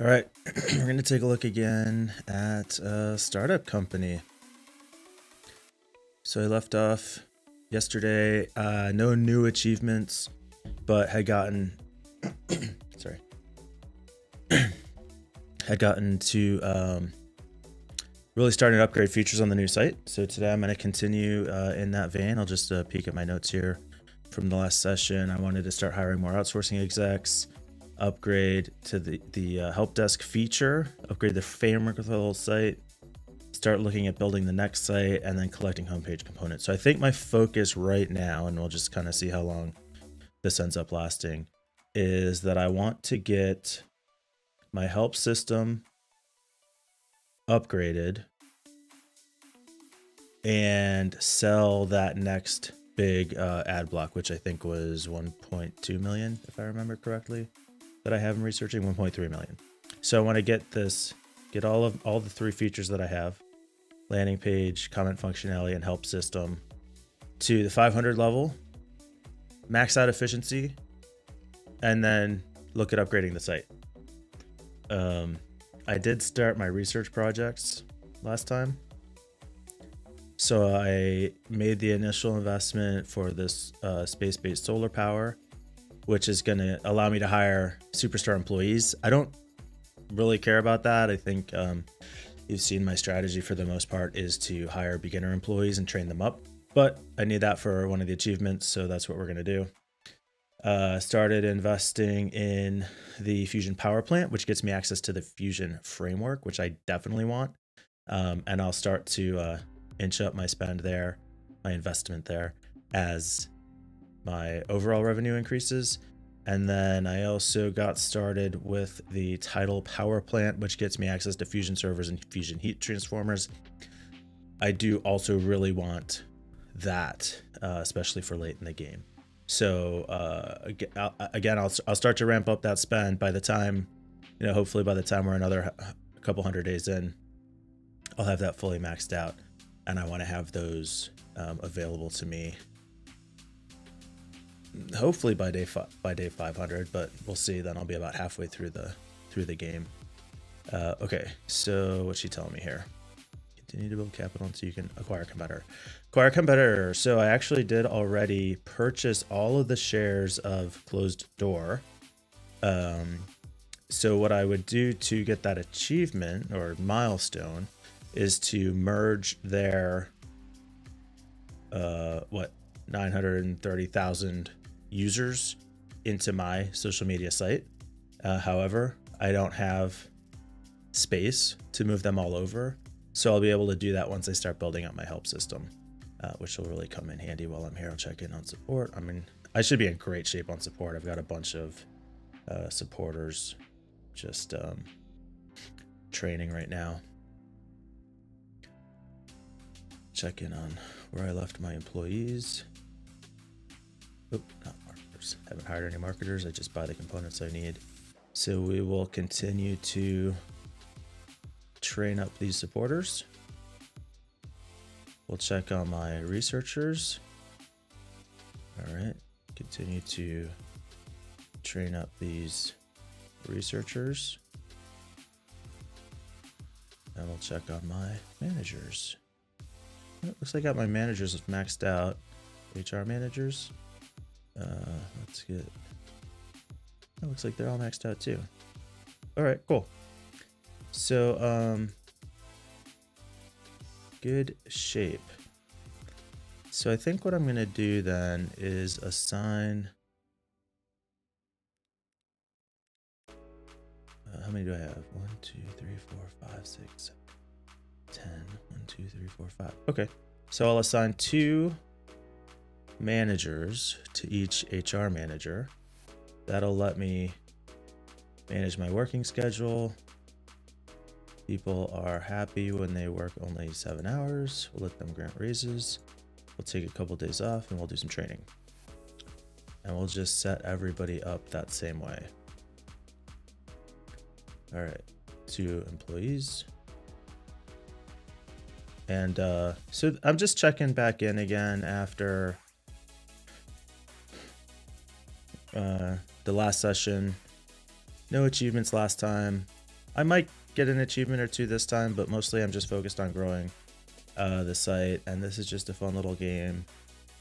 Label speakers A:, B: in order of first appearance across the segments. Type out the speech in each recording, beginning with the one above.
A: All right, we're going to take a look again at a startup company. So I left off yesterday, no new achievements, but had gotten, sorry, had gotten to really starting to upgrade features on the new site. So today I'm going to continue in that vein. I'll just peek at my notes here from the last session. I wanted to start hiring more outsourcing execs, upgrade to the help desk feature, upgrade the framework of the whole site, start looking at building the next site, and then collecting homepage components. So I think my focus right now, and we'll just kind of see how long this ends up lasting, is that I want to get my help system upgraded and sell that next big ad block, which I think was 1.2 million, if I remember correctly, that I have in researching. 1.3 million. So I want to get all the three features that I have: landing page, comment functionality, and help system, to the 500 level, max out efficiency, and then look at upgrading the site. I did start my research projects last time. So I made the initial investment for this space-based solar power, which is going to allow me to hire superstar employees. I don't really care about that. I think you've seen my strategy for the most part is to hire beginner employees and train them up, but I need that for one of the achievements, so that's what we're going to do. Started investing in the Fusion power plant, which gets me access to the Fusion framework, which I definitely want. And I'll start to inch up my spend there, my investment there, as my overall revenue increases. And then I also got started with the Tidal power plant, which gets me access to Fusion servers and Fusion heat transformers. I do also really want that, especially for late in the game. So again, I'll start to ramp up that spend by the time, hopefully by the time we're another couple hundred days in, I'll have that fully maxed out, and I want to have those available to me. Hopefully by day 500, but we'll see. Then I'll be about halfway through the game. Okay, so what's she telling me here? Continue to build capital until you can acquire a competitor. Acquire a competitor. So I actually did already purchase all of the shares of Closed Door. So what I would do to get that achievement or milestone is to merge their 930,000 users into my social media site. However, I don't have space to move them all over, so I'll be able to do that once I start building out my help system, which will really come in handy while I'm here. I'll check in on support. I mean, I should be in great shape on support. I've got a bunch of supporters just training right now. Check in on where I left my employees. Oh, not marketers. Haven't hired any marketers. I just buy the components I need. So we will continue to train up these supporters. We'll check on my researchers. All right, continue to train up these researchers. And we'll check on my managers. It looks like I got my managers maxed out. HR managers. Let's get. It looks like they're all maxed out too. All right, cool. So, good shape. So I think what I'm gonna do then is assign. How many do I have? 1, 2, 3, 4, 5, 6, 7, 10. 1, 2, 3, 4, 5. Okay, so I'll assign 2 managers to each HR manager. That'll let me manage my working schedule. People are happy when they work only 7 hours. We'll let them grant raises. We'll take a couple days off and we'll do some training. And we'll just set everybody up that same way. All right, 2 employees. And so I'm just checking back in again after the last session. No achievements last time. I might get an achievement or two this time, but mostly I'm just focused on growing the site. And this is just a fun little game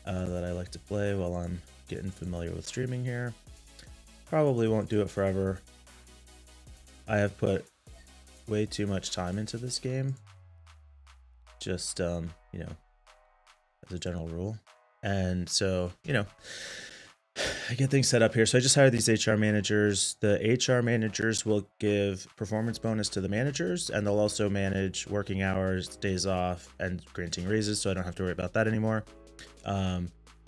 A: that I like to play while I'm getting familiar with streaming here. Probably won't do it forever. I have put way too much time into this game. Just, you know, as a general rule. And so, you know, I get things set up here. So I just hired these HR managers. The HR managers will give performance bonus to the managers, and they'll also manage working hours, days off, and granting raises, so I don't have to worry about that anymore.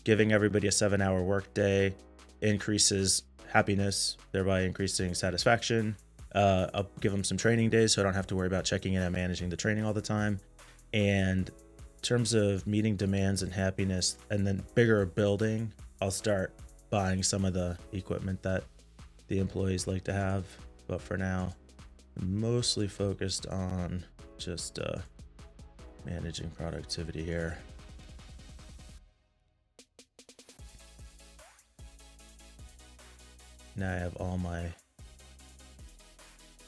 A: Giving everybody a 7-hour workday increases happiness, thereby increasing satisfaction. I'll give them some training days, so I don't have to worry about checking in and managing the training all the time. And in terms of meeting demands and happiness, and then bigger building, I'll start buying some of the equipment that the employees like to have. But for now, I'm mostly focused on just managing productivity here. Now I have all my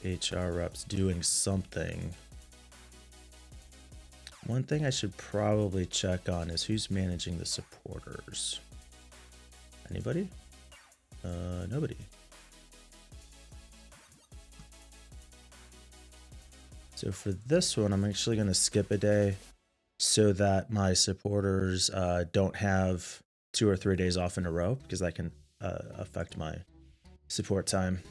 A: HR reps doing something. One thing I should probably check on is who's managing the supporters. Anybody? Nobody. So for this one, I'm actually going to skip a day so that my supporters don't have 2 or 3 days off in a row, because that can affect my support time.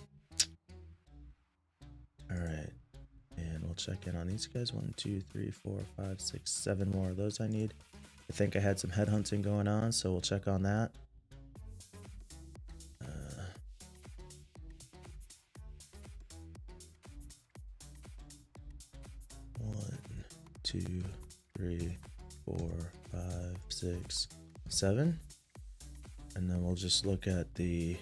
A: All right. And we'll check in on these guys. 1, 2, 3, 4, 5, 6, 7 more of those I need. I think I had some headhunting going on, so we'll check on that. 1, 2, 3, 4, 5, 6, 7. And then we'll just look at the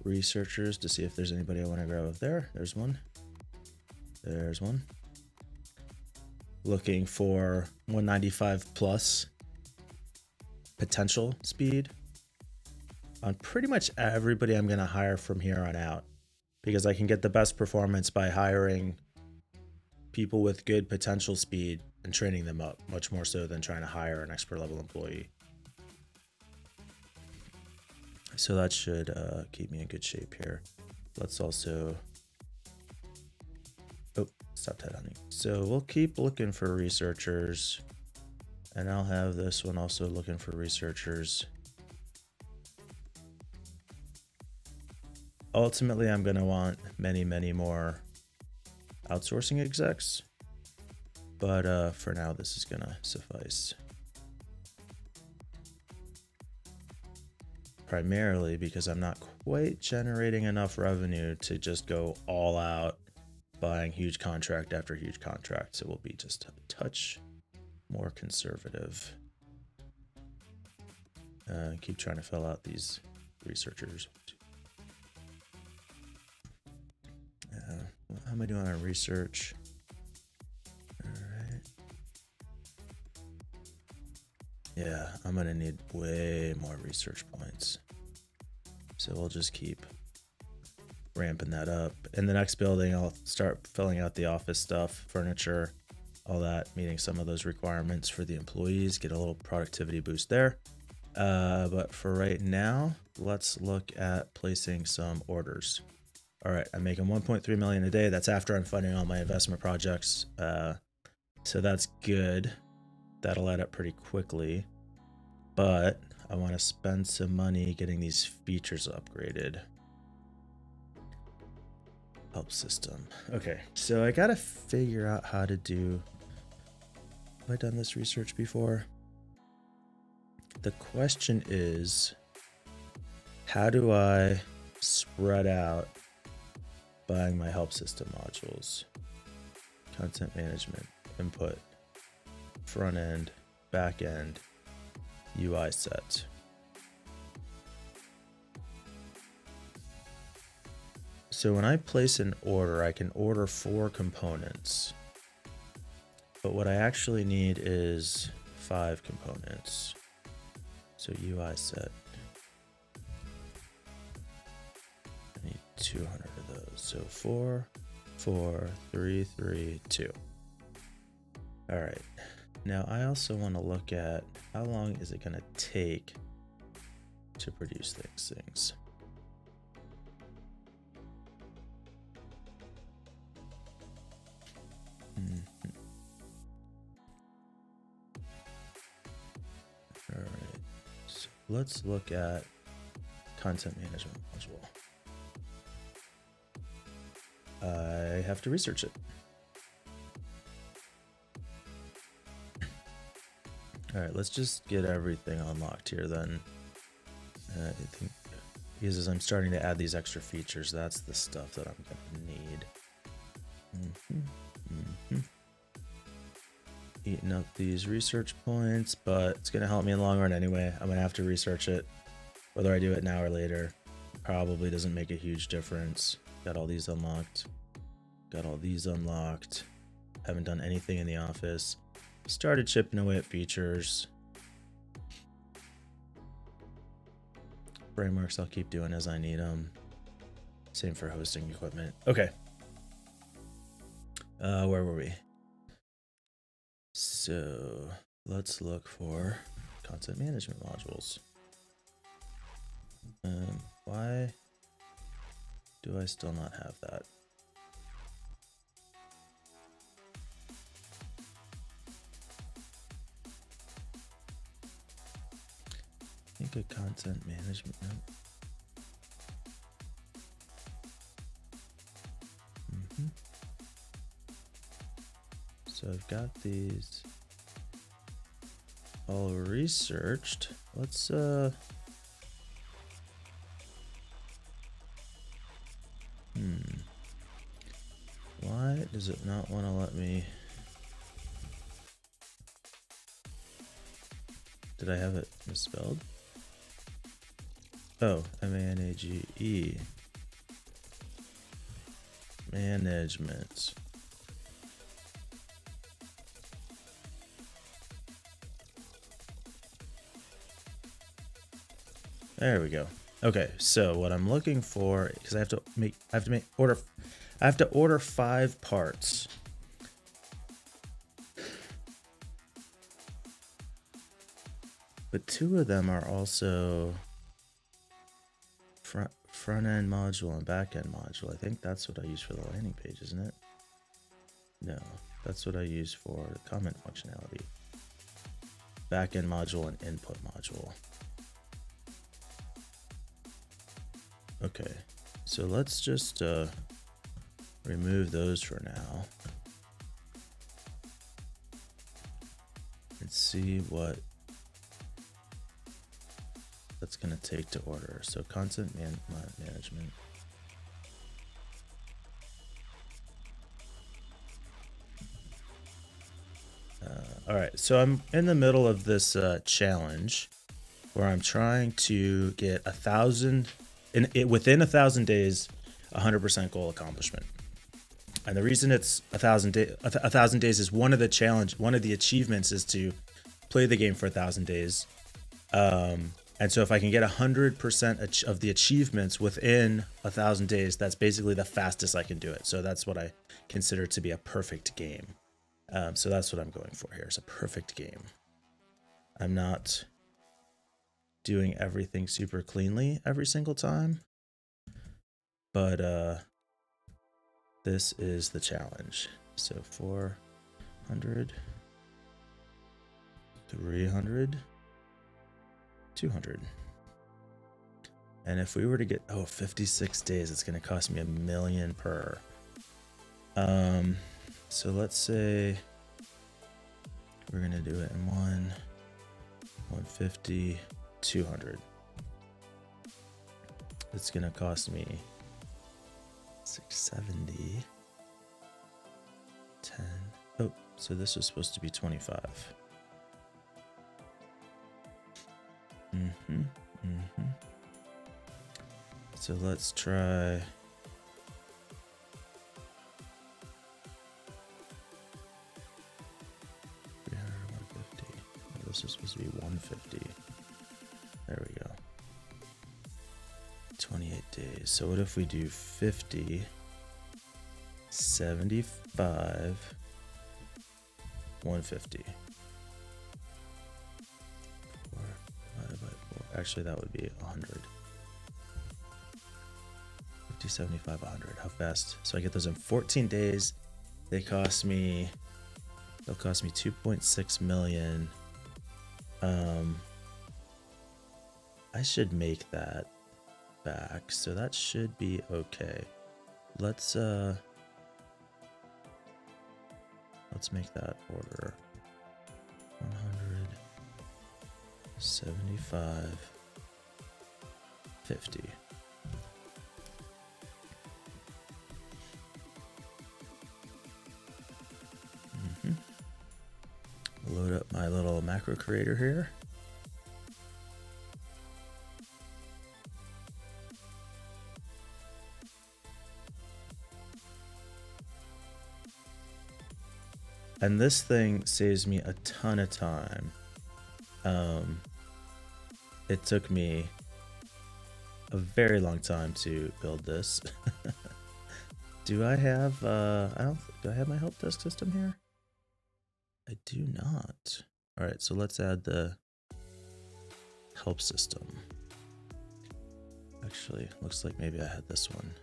A: researchers to see if there's anybody I want to grab up there. There's one. There's one. Looking for 195 plus potential speed on pretty much everybody I'm going to hire from here on out, because I can get the best performance by hiring people with good potential speed and training them up, much more so than trying to hire an expert level employee. So that should keep me in good shape here. Let's also, oh, stop headhunting. So we'll keep looking for researchers, and I'll have this one also looking for researchers. Ultimately, I'm going to want many, many more outsourcing execs, but for now, this is going to suffice. Primarily because I'm not quite generating enough revenue to just go all out buying huge contract after huge contract. So we'll be just a touch more conservative. Keep trying to fill out these researchers. How am I doing on research? All right. Yeah, I'm gonna need way more research points. So we'll just keep ramping that up. In the next building, I'll start filling out the office stuff, furniture, all that, meeting some of those requirements for the employees, get a little productivity boost there. But for right now, let's look at placing some orders. All right, I'm making 1.3 million a day. That's after I'm funding all my investment projects. So that's good. That'll add up pretty quickly. But I want to spend some money getting these features upgraded. Help system. Okay, so I got to figure out how to do... Have I done this research before? The question is, how do I spread out buying my help system modules? Content management, input, front end, back end, UI set. So when I place an order, I can order 4 components. But what I actually need is 5 components. So UI set. I need 200 of those. So 4, 4, 3, 3, 2. All right. Now I also want to look at how long is it going to take to produce these things. All right. So let's look at content management module. I have to research it. All right, let's just get everything unlocked here then. I think because as I'm starting to add these extra features, that's the stuff that I'm gonna need. Eating up these research points, but it's gonna help me in the long run anyway. I'm gonna have to research it, whether I do it now or later. Probably doesn't make a huge difference. Got all these unlocked. Got all these unlocked. Haven't done anything in the office. Started chipping away at features. Frameworks I'll keep doing as I need them. Same for hosting equipment. Okay. Where were we? So let's look for content management modules. Why do I still not have that? I think a content management. So I've got these all researched. Let's why does it not want to let me? Did I have it misspelled? Oh, M-A-N-A-G-E. Management. There we go. Okay, so what I'm looking for, because I have to order 5 parts. But 2 of them are also front end module and back end module. I think that's what I use for the landing page, isn't it? No, that's what I use for the comment functionality. Back end module and input module. Okay, so let's just remove those for now. Let's see what that's gonna take to order. So content management. All right, so I'm in the middle of this challenge where I'm trying to get 1,000 within 1,000 days, 100% goal accomplishment. And the reason it's 1,000 days is one of the achievements is to play the game for 1,000 days. And so if I can get 100% of the achievements within 1,000 days, that's basically the fastest I can do it. So that's what I consider to be a perfect game. So that's what I'm going for here. It's a perfect game. I'm not doing everything super cleanly every single time, but this is the challenge. So 400, 300, 200. And if we were to get 56 days, it's going to cost me $1 million per. So let's say we're going to do it in 150, 200. It's going to cost me 670, 10. Oh, so this was supposed to be 25. So let's try. This is supposed to be 150. There we go. 28 days. So what if we do 50 75, 150. 4 divided by 4. Actually, that would be 100. 50, 75, 100. How fast? So I get those in 14 days. They'll cost me 2.6 million. I should make that back, so that should be okay. Let's make that order 175, 50. Load up my little macro creator here. And this thing saves me a ton of time. It took me a very long time to build this. Do I have do I have my help desk system here? I do not. All right, so let's add the help system. Actually, looks like maybe I had this one.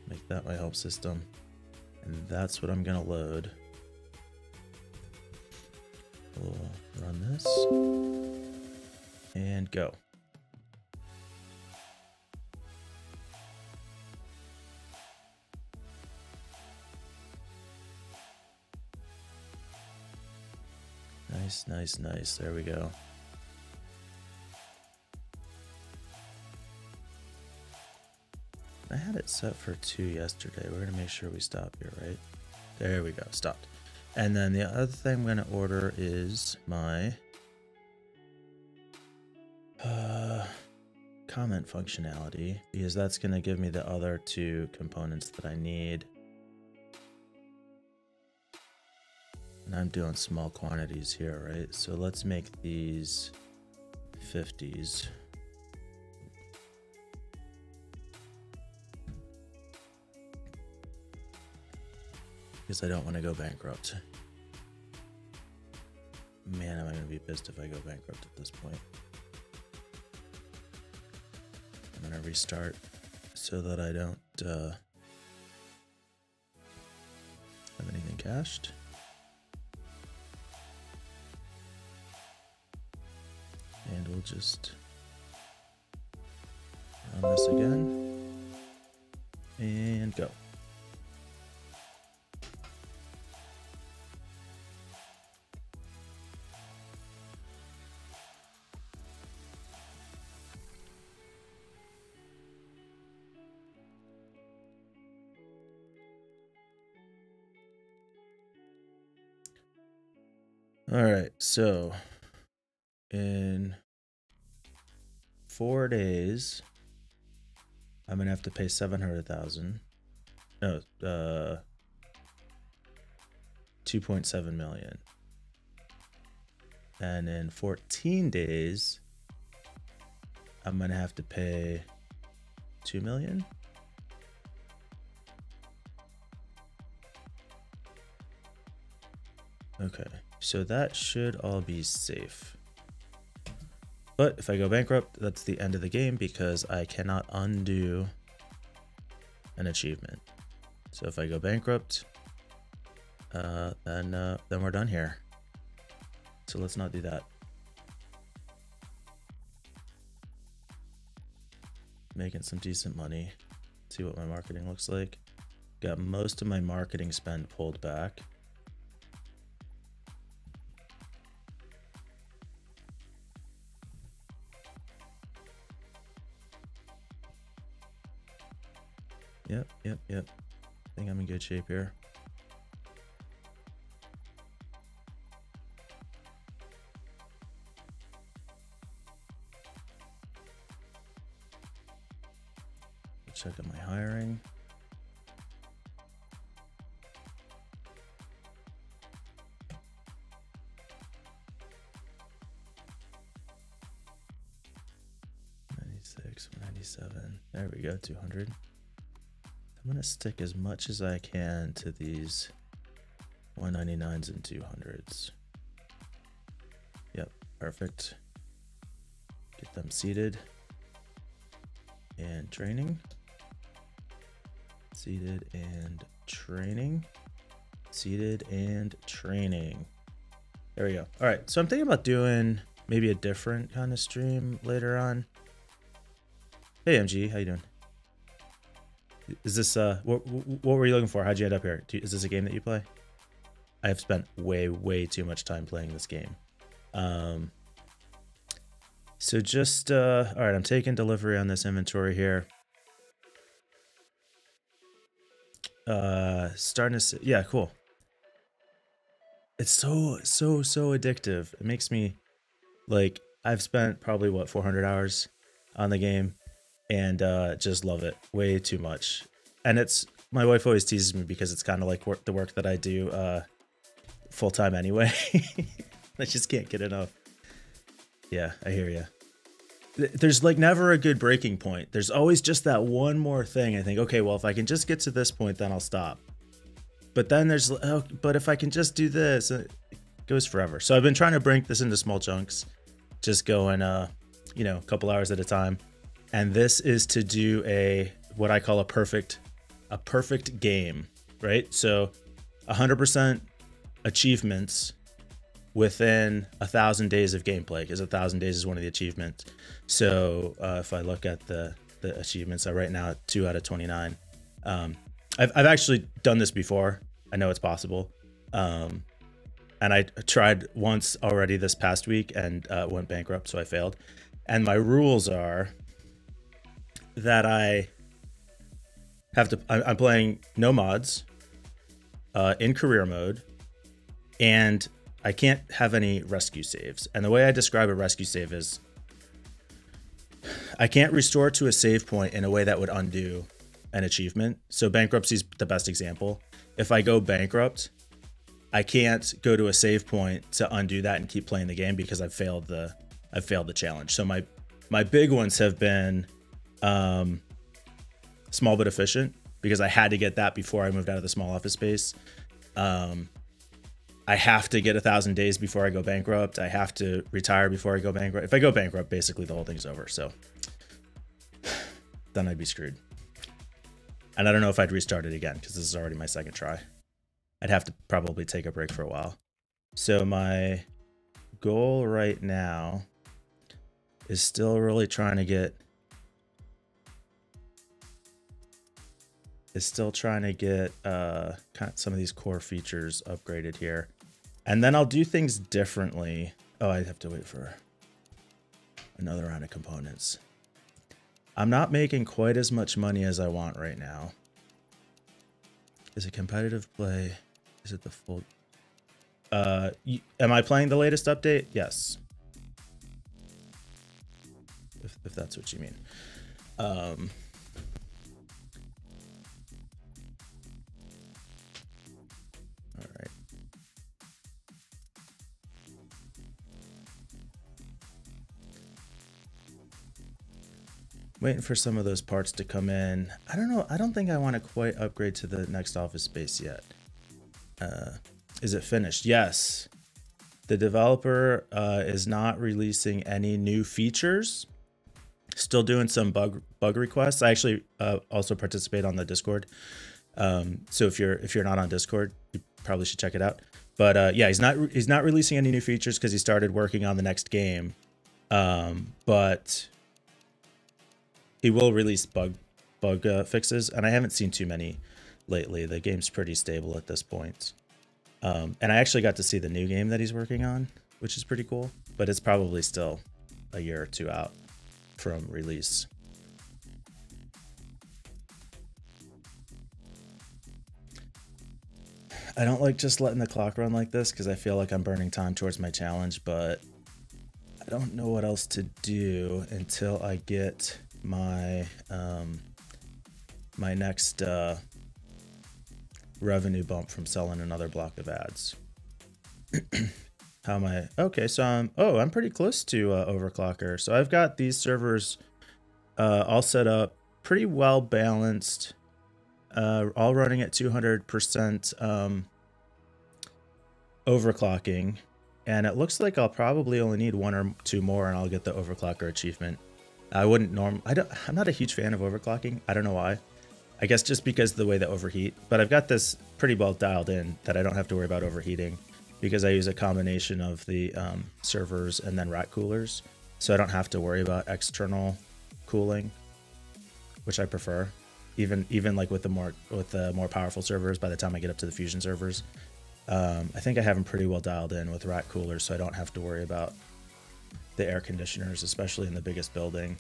A: Make that my help system, and that's what I'm gonna load. We'll run this and go. Nice, nice, nice. There we go. I had it set for 2 yesterday. We're gonna make sure we stop here, right? There we go, stopped. And then the other thing I'm gonna order is my comment functionality, because that's gonna give me the other 2 components that I need. And I'm doing small quantities here, right? So let's make these 50s. Because I don't want to go bankrupt. Man, am I going to be pissed if I go bankrupt at this point. I'm going to restart so that I don't have anything cached. And we'll just run this again and go. All right, so in 4 days, I'm gonna have to pay 700,000. No, 2.7 million. And in 14 days, I'm gonna have to pay 2 million. Okay, so that should all be safe. But if I go bankrupt, that's the end of the game because I cannot undo an achievement. So if I go bankrupt, then we're done here. So let's not do that. Making some decent money. See what my marketing looks like. Got most of my marketing spend pulled back. Yep. I think I'm in good shape here. Check out my hiring. 196, 197. There we go, 200. I'm gonna stick as much as I can to these 199s and 200s. Yep, perfect. Get them seated and training. Seated and training. Seated and training. There we go. All right, so I'm thinking about doing maybe a different kind of stream later on. Hey MG, how you doing? Is this what were you looking for? How'd you end up here? Is this a game that you play? I have spent way too much time playing this game. So just all right, I'm taking delivery on this inventory here. Starting to see, yeah, cool. It's so addictive. It makes me like, I've spent probably what, 400 hours on the game, and just love it way too much. And it's, my wife always teases me because it's kind of like the work that I do full time anyway. I just can't get enough. Yeah, I hear you. There's like never a good breaking point. There's always just that one more thing. I think, okay, well, if I can just get to this point, then I'll stop. But then there's, oh, but if I can just do this, it goes forever. So I've been trying to break this into small chunks, just going, you know, a couple hours at a time. And this is to do what I call a perfect game, right? So 100% achievements within 1,000 days of gameplay, because 1,000 days is one of the achievements. So if I look at the achievements, right now 2 out of 29. I've actually done this before. I know it's possible. And I tried once already this past week and went bankrupt, so I failed. And my rules are that I have to, I'm playing no mods, in career mode, and I can't have any rescue saves. And the way I describe a rescue save is I can't restore to a save point in a way that would undo an achievement. So bankruptcy is the best example. If I go bankrupt, I can't go to a save point to undo that and keep playing the game because I've failed the challenge. So my big ones have been small but efficient, because I had to get that before I moved out of the small office space. I have to get 1,000 days before I go bankrupt. I have to retire before I go bankrupt. If I go bankrupt, basically the whole thing's over. So then I'd be screwed. And I don't know if I'd restart it again, because this is already my second try. I'd have to probably take a break for a while. So my goal right now is still really trying to get kind of some of these core features upgraded here. And then I'll do things differently. Oh, I have to wait for another round of components. I'm not making quite as much money as I want right now. Is it competitive play? Is it the full? Am I playing the latest update? Yes. If that's what you mean. All right. Waiting for some of those parts to come in. I don't know. I don't think I want to quite upgrade to the next office space yet. Is it finished? Yes. The developer is not releasing any new features. Still doing some bug requests. I actually also participate on the Discord. So if you're not on Discord, you probably should check it out. But yeah, he's not releasing any new features because he started working on the next game. But he will release bug fixes, and I haven't seen too many lately. The game's pretty stable at this point. And I actually got to see the new game that he's working on, which is pretty cool, but it's probably still a year or two out from release. I don't like just letting the clock run like this because I feel like I'm burning time towards my challenge, but I don't know what else to do until I get my my next revenue bump from selling another block of ads. How am I? Okay, so I'm pretty close to Overclocker. So I've got these servers All set up, pretty well balanced, all running at 200% overclocking. And it looks like I'll probably only need 1 or 2 more and I'll get the overclocker achievement. I wouldn't I'm not a huge fan of overclocking. I don't know why. I guess just because of the way they overheat, but I've got this pretty well dialed in that I don't have to worry about overheating because I use a combination of the servers and then rack coolers. So I don't have to worry about external cooling, which I prefer. Even like with the more powerful servers, by the time I get up to the Fusion servers, I think I have them pretty well dialed in with rack coolers, so I don't have to worry about the air conditioners, especially in the biggest building.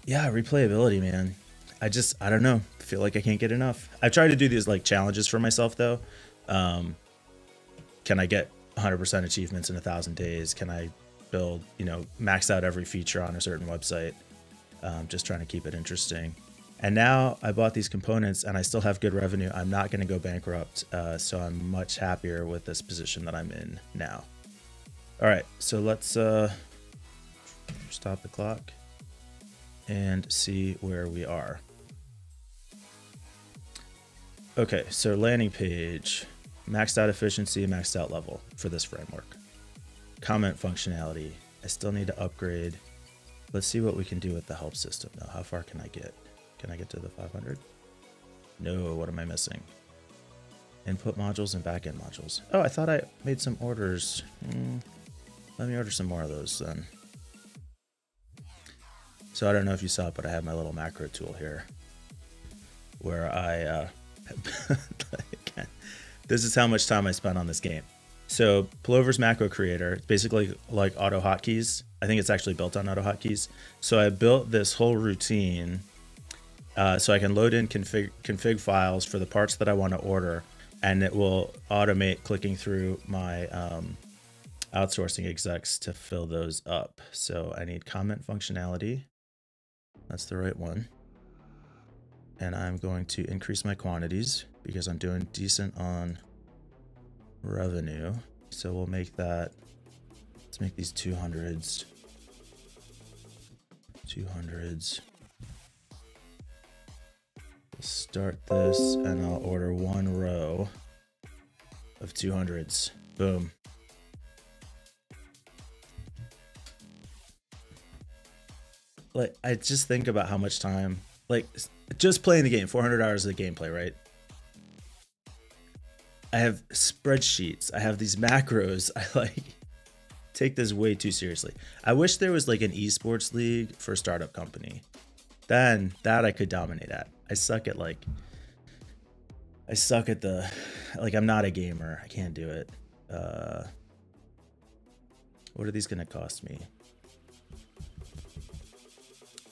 A: Yeah, replayability, man. I don't know. I feel like I can't get enough. I've tried to do these like challenges for myself though. Can I get 100% achievements in 1,000 days? Can I build, max out every feature on a certain website? Just trying to keep it interesting. And now I bought these components and I still have good revenue. I'm not going to go bankrupt. So I'm much happier with this position that I'm in now. All right, so let's stop the clock and see where we are. Okay, so landing page, maxed out efficiency, maxed out level for this framework. Comment functionality, I still need to upgrade. Let's see what we can do with the help system though. How far can I get? Can I get to the 500? No, what am I missing? Input modules and backend modules. Oh, I thought I made some orders. Let me order some more of those then. So I don't know if you saw it, but I have my little macro tool here where I, this is how much time I spent on this game. So Plover's macro creator, it's basically like auto hotkeys. I think it's actually built on auto hotkeys. So I built this whole routine so I can load in config files for the parts that I want to order, and it will automate clicking through my outsourcing execs to fill those up. So I need comment functionality. That's the right one. And I'm going to increase my quantities because I'm doing decent on revenue. So we'll make that, let's make these 200s. 200s. We'll start this and I'll order 1 row of 200s. Boom. Like, I just think about how much time, like, just playing the game, 400 hours of the gameplay, right? I have spreadsheets. I have these macros. I like take this way too seriously. I wish there was like an esports league for a startup company. Then that I could dominate at. I suck at I'm not a gamer. I can't do it. What are these gonna cost me?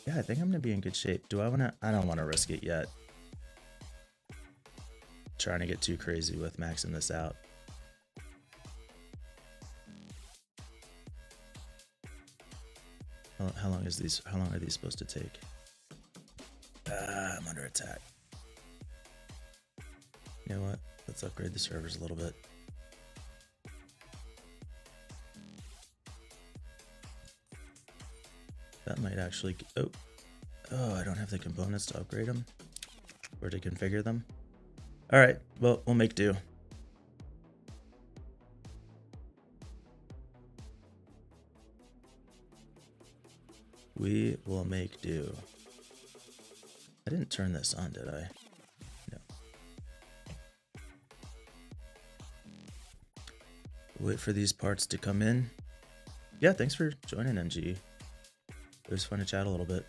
A: Yeah, I think I'm gonna be in good shape. I don't wanna risk it yet. Trying to get too crazy with maxing this out. How long are these supposed to take? I'm under attack. You know what? Let's upgrade the servers a little bit. That might actually, oh, I don't have the components to upgrade them or to configure them. All right, well, we'll make do. We will make do. I didn't turn this on, did I? No. Wait for these parts to come in. Yeah, thanks for joining, MG. It was fun to chat a little bit.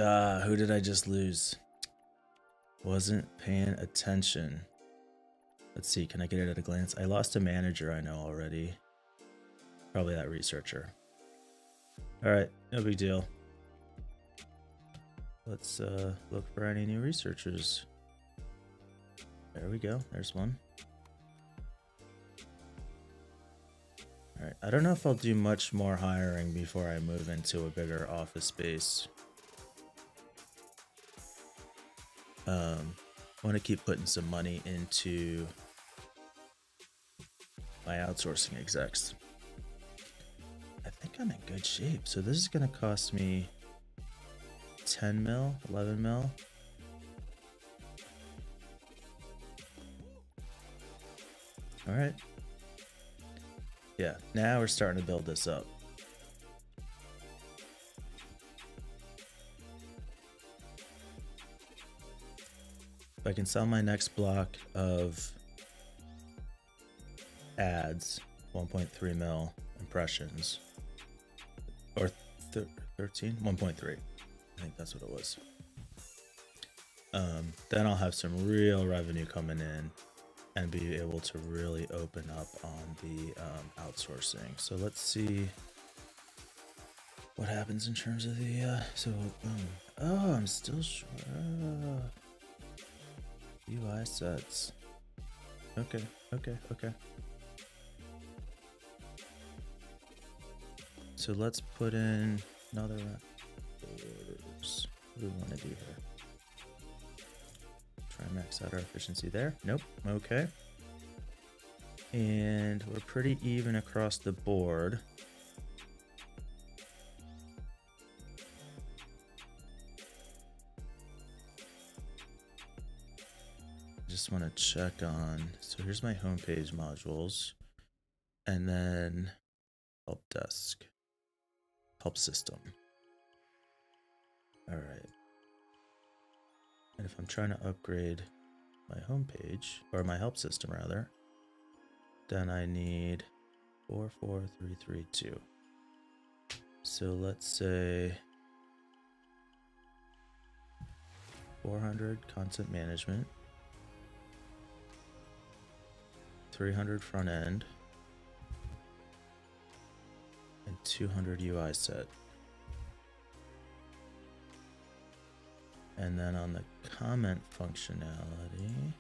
A: Oh, who did I just lose? Wasn't paying attention. Let's see, can I get it at a glance? I lost a manager I know already. Probably that researcher. All right, no big deal. Let's look for any new researchers. There we go. There's one. All right. I don't know if I'll do much more hiring before I move into a bigger office space. I want to keep putting some money into my outsourcing execs. I think I'm in good shape. So this is going to cost me 10 mil, 11 mil. All right. Yeah, now we're starting to build this up. If I can sell my next block of ads, 1.3 mil impressions, or 13, 1.3. I think that's what it was. Then I'll have some real revenue coming in and be able to really open up on the outsourcing. So let's see what happens in terms of the so boom. Oh, I'm still short. UI sets. Okay. So let's put in another orders. What do we want to do here? Try and max out our efficiency there. Nope. Okay. And we're pretty even across the board. Just want to check on, so here's my homepage modules, and then help desk, help system. All right. And if I'm trying to upgrade my homepage, or my help system rather, then I need 44332. So let's say 400 content management, 300 front end, and 200 UI set. And then on the comment functionality,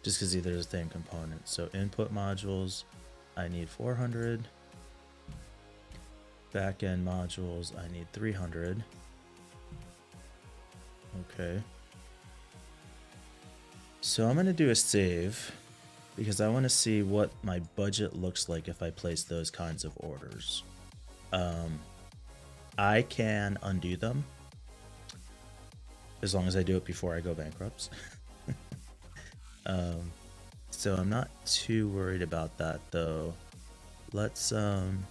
A: just because they're the same component. So input modules, I need 400. Backend modules, I need 300. Okay. So I'm going to do a save because I want to see what my budget looks like if I place those kinds of orders. I can undo them as long as I do it before I go bankrupt. So I'm not too worried about that though. Let's run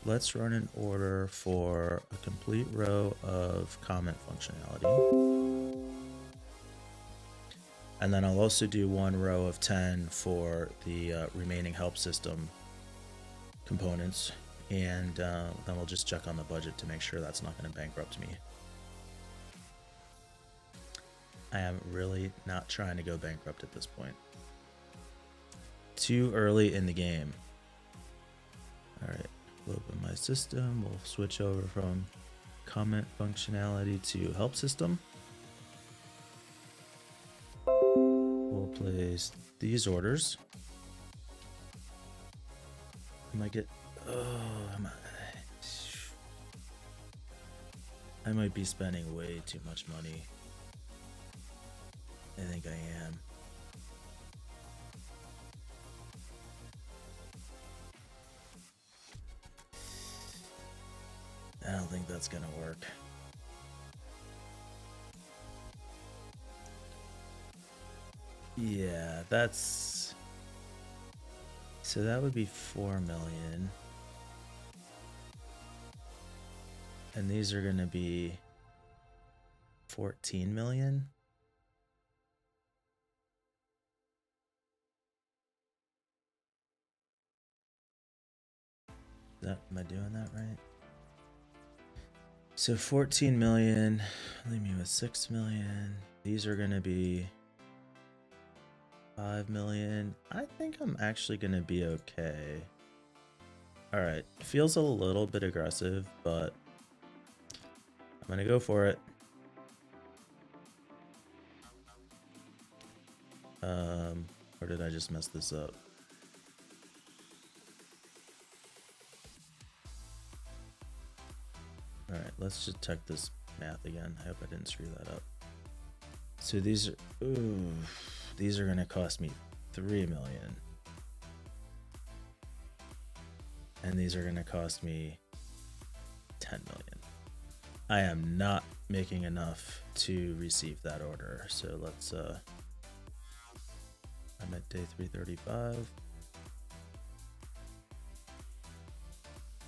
A: an order for a complete row of comment functionality. And then I'll also do one row of 10 for the remaining help system components. And then we'll just check on the budget to make sure that's not going to bankrupt me. I am really not trying to go bankrupt at this point. Too early in the game. All right, we'll open my system. We'll switch over from comment functionality to help system. We'll place these orders. I might get, I might be spending way too much money. I think I am. I don't think that's gonna work. Yeah, that's... So that would be 4 million. And these are gonna be 14 million. Am I doing that right? So 14 million, leave me with 6 million. These are gonna be 5 million. I think I'm actually gonna be okay. All right, feels a little bit aggressive, but I'm gonna go for it. Or did I just mess this up? All right, let's just check this math again. I hope I didn't screw that up. So these are gonna cost me 3 million. And these are gonna cost me 10 million. I am not making enough to receive that order. So let's I'm at day 335.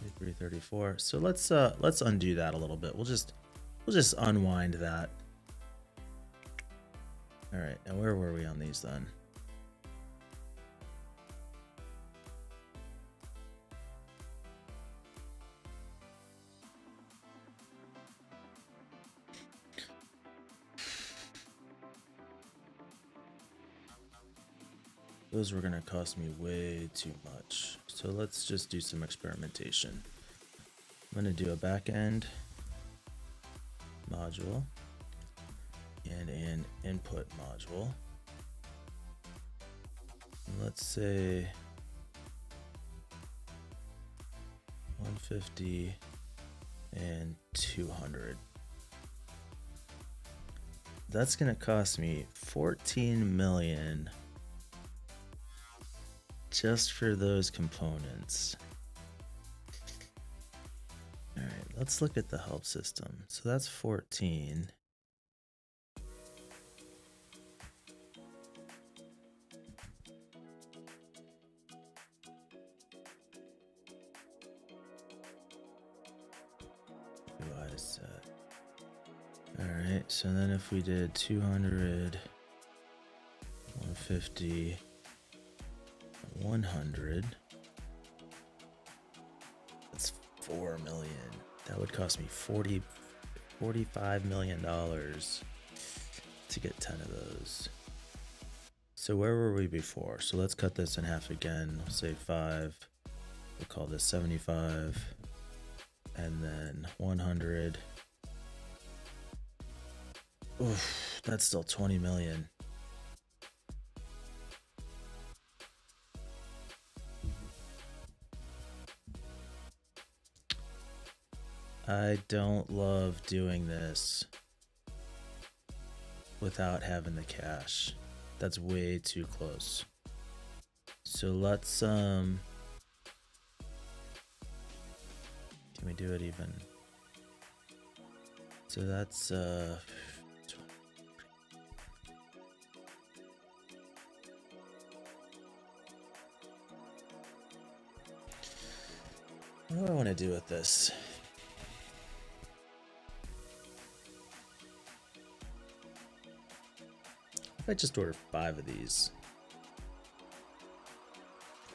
A: Day 334. So let's undo that a little bit. We'll just unwind that. All right, and where were we on these then? Those were gonna cost me way too much. So let's just do some experimentation. I'm gonna do a backend module and an input module. And let's say 150 and 200. That's gonna cost me 14 million just for those components. All right, let's look at the help system. So that's 14. All right, so then if we did 200, 150, 100, that's 4 million. That would cost me $45 million to get 10 of those. So where were we before? So let's cut this in half again. We'll say 5. We'll call this 75. And then 100. Oof, that's still 20 million. I don't love doing this without having the cash. That's way too close. So let's can we do it even? So that's what do I want to do with this? If I just order 5 of these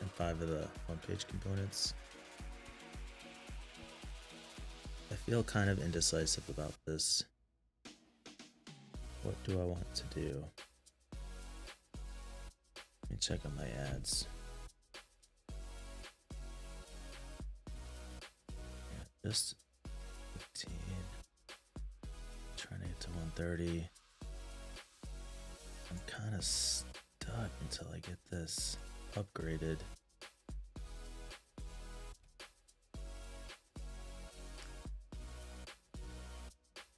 A: and 5 of the one-page components. I feel kind of indecisive about this. What do I want to do? Let me check on my ads. Yeah, just 15. Trying to get to 130. I'm kind of stuck until I get this upgraded.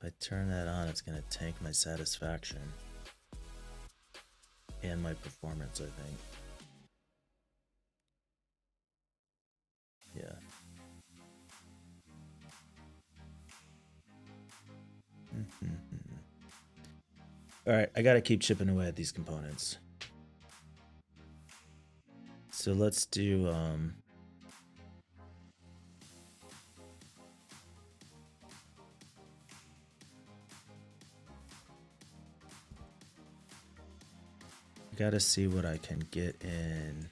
A: If I turn that on, it's going to tank my satisfaction and my performance, I think. Yeah. All right, I got to keep chipping away at these components. So let's do got to see what I can get in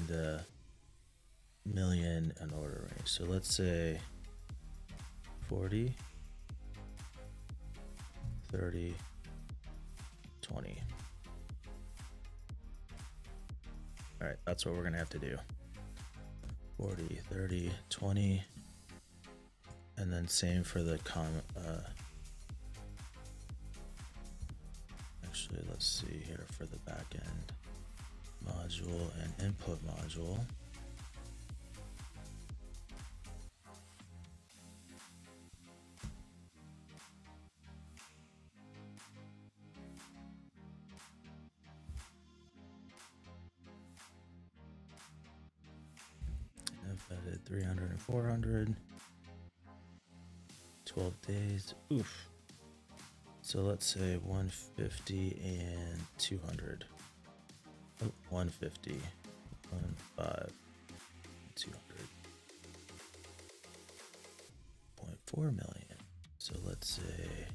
A: the million an order range. So let's say 40, 30, 20. All right, that's what we're gonna have to do. 40, 30, 20, and then same for the actually Actually, let's see here for the backend module and input module. Embedded 300 and 400. 12 days. Oof. So let's say 150 and 200. Oh, 150. 15. 200.4 million. So let's say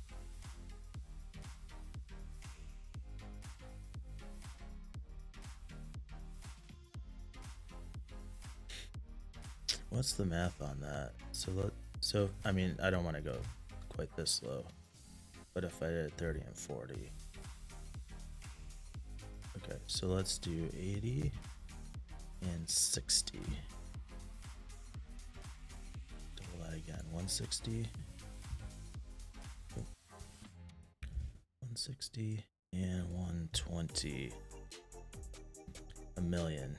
A: what's the math on that? So I mean, I don't want to go quite this low, but if I did 30 and 40. Okay, so let's do 80 and 60. Double that again. 160. 160 and 120. A million.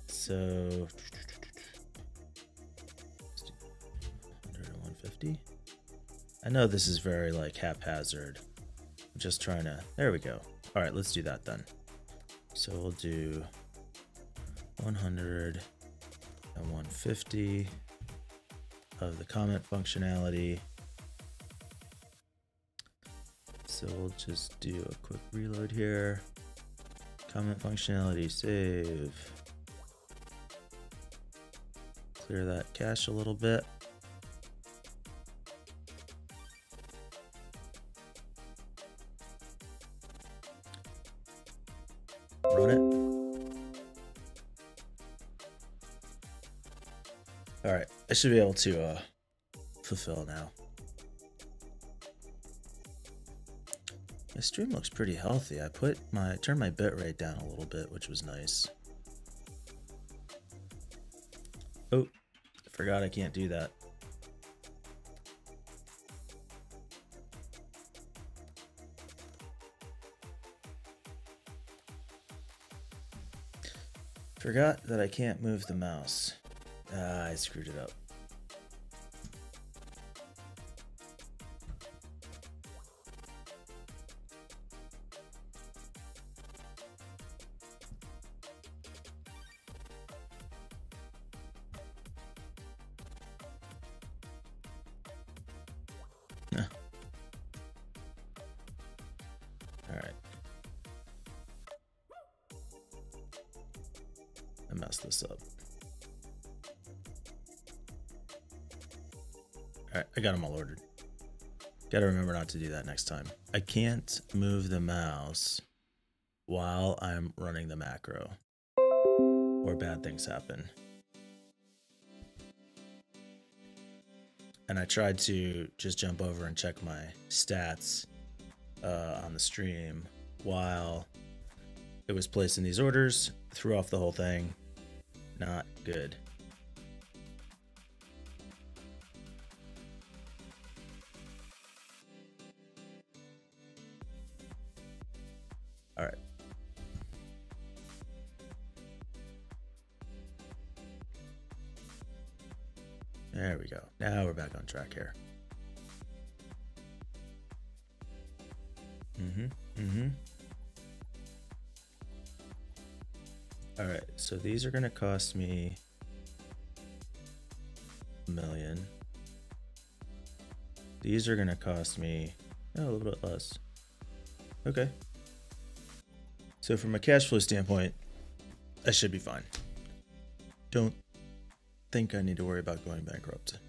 A: So 150. I know this is very like haphazard. I'm just trying to, there we go. All right, let's do that then. So we'll do 100 and 150 of the comment functionality. So we'll just do a quick reload here. Comment functionality, save. Clear that cache a little bit. Run it. All right, I should be able to fulfill now. My stream looks pretty healthy. I turned my bit rate down a little bit, which was nice. Oh, I forgot I can't do that. Forgot that I can't move the mouse. I screwed it up. All right. I messed this up. All right, I got them all ordered. Got to remember not to do that next time. I can't move the mouse while I'm running the macro, or bad things happen. And I tried to just jump over and check my stats on the stream while it was placing these orders, threw off the whole thing. Not good. All right. There we go. Now we're back on track here. All right, so these are gonna cost me $1 million. These are gonna cost me a little bit less. Okay. So from a cash flow standpoint, I should be fine. Don't think I need to worry about going bankrupt.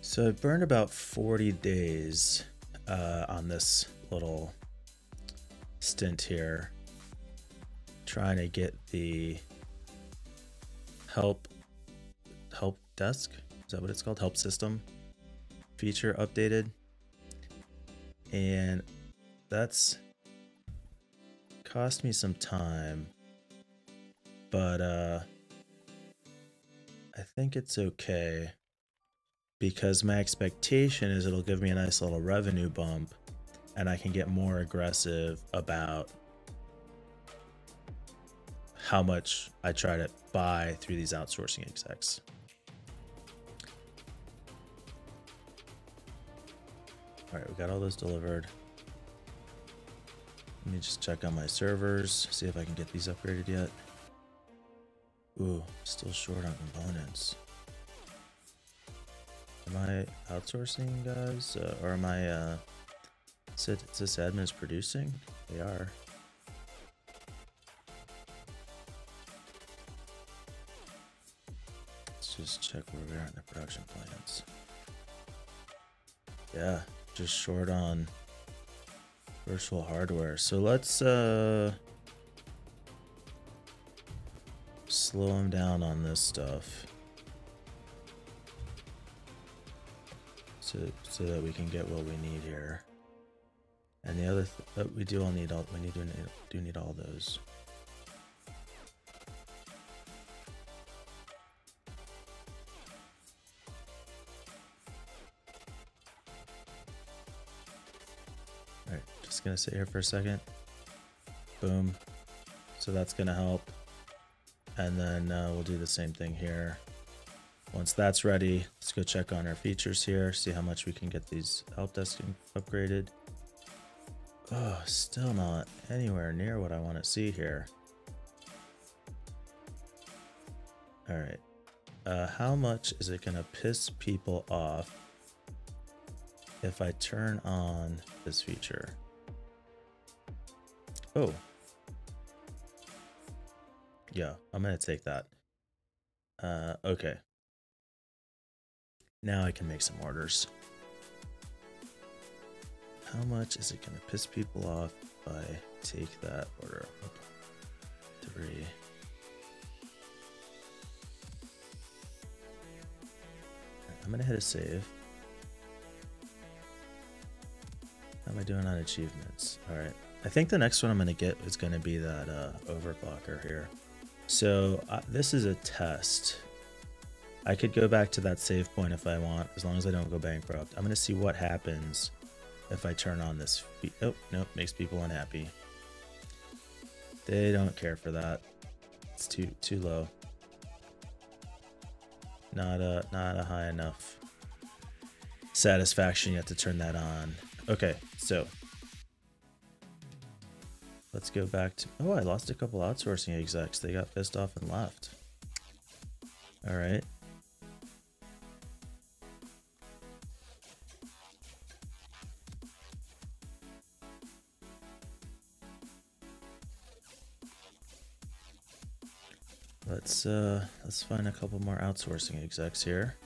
A: So I burned about 40 days on this little stint here. trying to get the help desk, is that what it's called? Help system feature updated. And that's cost me some time, but I think it's okay because my expectation is it'll give me a nice little revenue bump and I can get more aggressive about how much I try to buy through these outsourcing execs. All right, we got all those delivered. Let me just check on my servers, see if I can get these upgraded yet. Ooh, still short on components. Am I outsourcing, guys? Or am I, sysadmin is producing? They are. Let's just check where we are in the production plans. Yeah, just short on virtual hardware. So let's slow them down on this stuff so that we can get what we need here. And the other we do need all those. All right, just gonna sit here for a second. Boom. So that's gonna help. And then we'll do the same thing here. Once that's ready, let's go check on our features here, see how much we can get these help desk upgraded. Oh, still not anywhere near what I want to see here. All right. How much is it going to piss people off if I turn on this feature? Oh. Yeah, I'm going to take that. Okay. Now I can make some orders. How much is it going to piss people off if I take that order? 3. I'm going to hit a save. How am I doing on achievements? All right. I think the next one I'm going to get is going to be that Overclocker here. So this is a test. I could go back to that save point if I want, as long as I don't go bankrupt. I'm going to see what happens if I turn on this. Oh, nope, makes people unhappy. They don't care for that. It's too low. Not a high enough satisfaction yet to turn that on. Okay, so let's go back to. Oh, I lost a couple outsourcing execs. They got pissed off and left. All right. Let's find a couple more outsourcing execs here.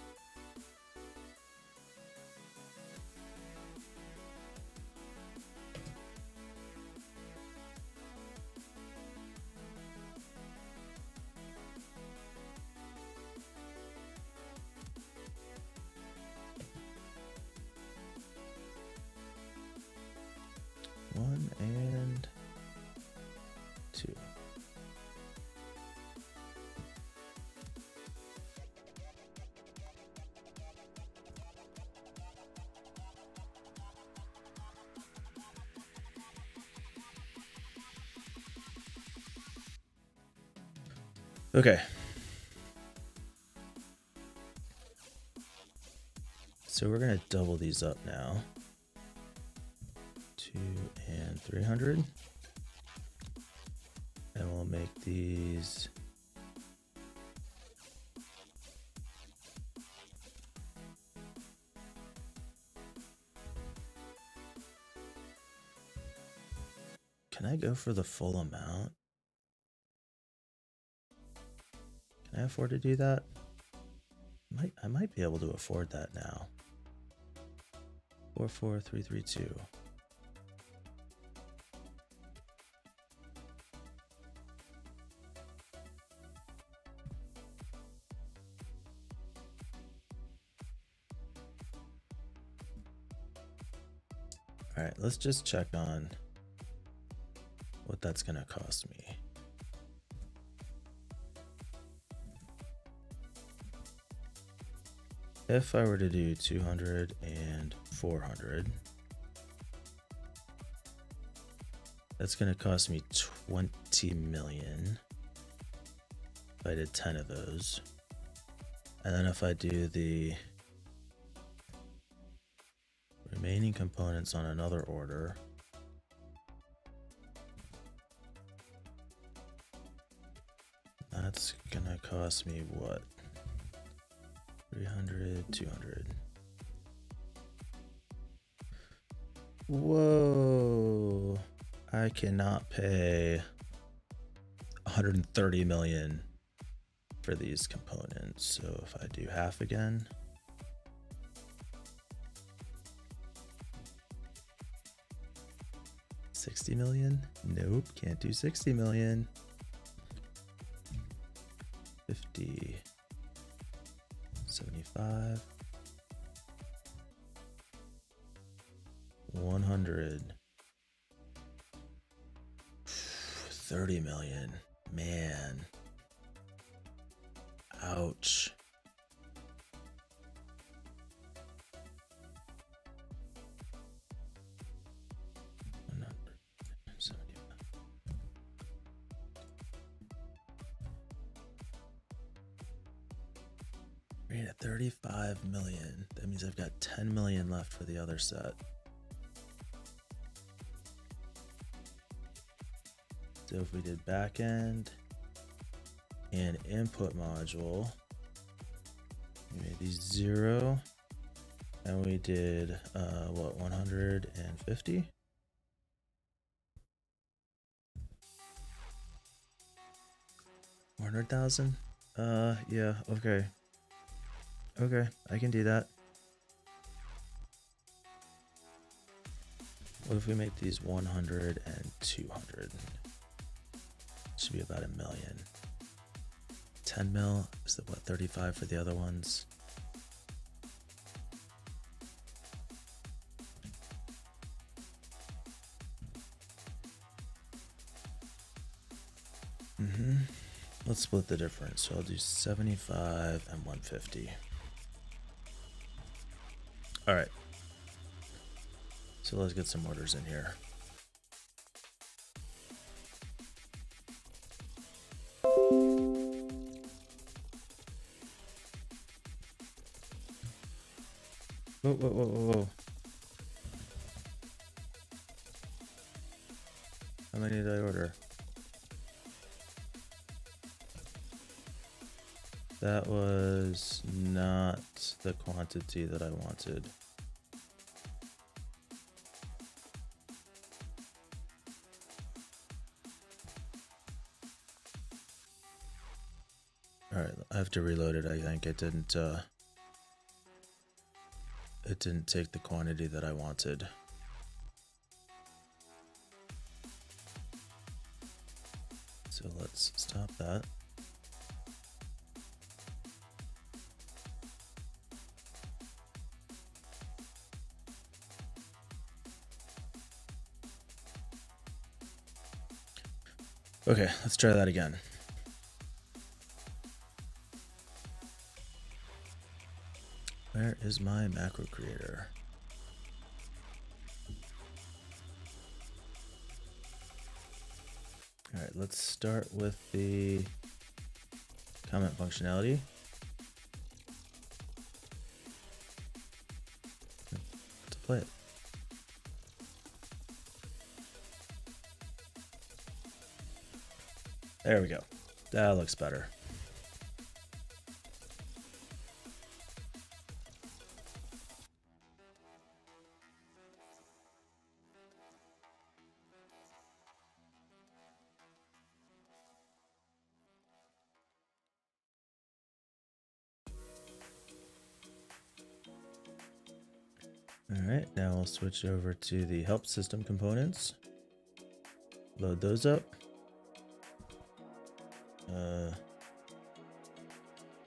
A: One and 2. Okay. So we're going to double these up now. 2 and 300. And we'll make these Can I go for the full amount? Can I afford to do that? I might be able to afford that now. 44332. All right, let's just check on what that's going to cost me. If I were to do 200 and 400, that's going to cost me 20 million if I did 10 of those. And then if I do the remaining components on another order, that's going to cost me what? 300, 200. Whoa. I cannot pay 130 million for these components. So if I do half again, $60 million? Nope, can't do 60 million. 50, 75, 100, 30 million. Man. Ouch. We're at 35 million. That means I've got 10 million left for the other set. So if we did backend and input module, we made these 0, and we did what, 150? $100,000? Yeah, okay. Okay, I can do that. What if we make these 100 and 200? Should be about $1 million. 10 mil is the what, 35 for the other ones. Let's split the difference. So I'll do 75 and 150. All right. So let's get some orders in here. Whoa. How many did I order? That was not the quantity that I wanted. All right, I have to reload it. I think it didn't take the quantity that I wanted. So let's stop that. Okay, let's try that again. Where is my macro creator? All right, let's start with the comment functionality. Let's play it. There we go. That looks better. All right, now we'll switch over to the help system components. Load those up.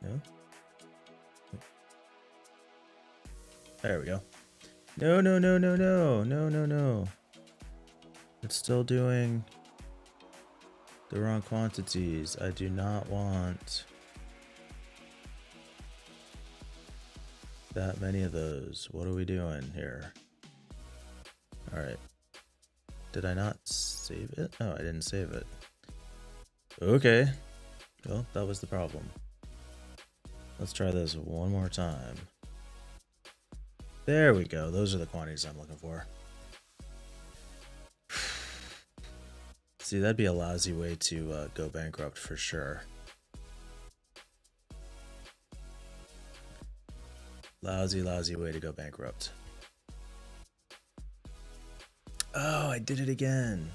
A: No. There we go. No, no, no, no, no, no, no, no. It's still doing the wrong quantities. I do not want that many of those. What are we doing here? All right. Did I not save it? Oh, I didn't save it. Okay. Well, that was the problem. Let's try this one more time. There we go. Those are the quantities I'm looking for. See, that'd be a lousy way to go bankrupt for sure. Lousy, lousy way to go bankrupt. Oh, I did it again.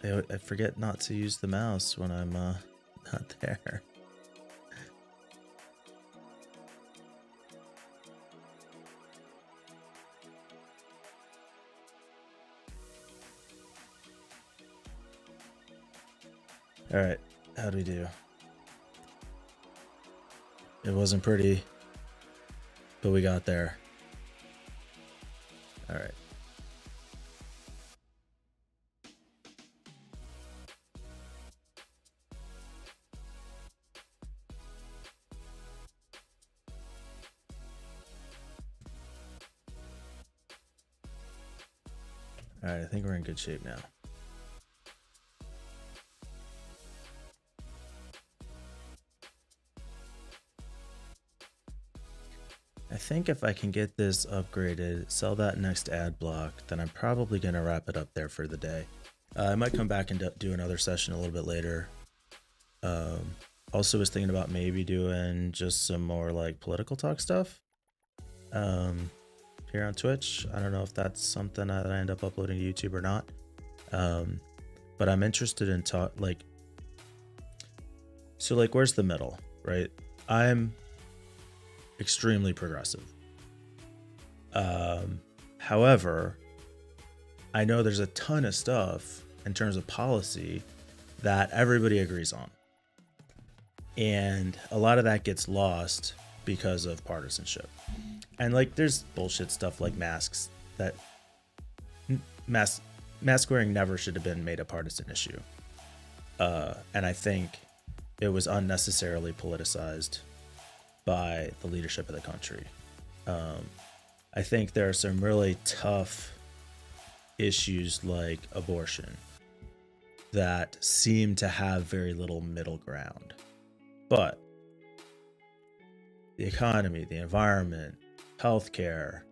A: I forget not to use the mouse when I'm not there. All right, how do we do? It wasn't pretty, but we got there. All right. All right, I think we're in good shape now. I think if I can get this upgraded, sell that next ad block, then I'm probably going to wrap it up there for the day. I might come back and do another session a little bit later. Also was thinking about maybe doing just some more like political talk stuff here on Twitch. I don't know if that's something that I end up uploading to YouTube or not. But I'm interested in where's the middle, right? I'm extremely progressive. However, I know there's a ton of stuff in terms of policy that everybody agrees on. And a lot of that gets lost because of partisanship. And like there's bullshit stuff like masks that mask wearing never should have been made a partisan issue. And I think it was unnecessarily politicized by the leadership of the country. I think there are some really tough issues like abortion that seem to have very little middle ground. But the economy, the environment, healthcare,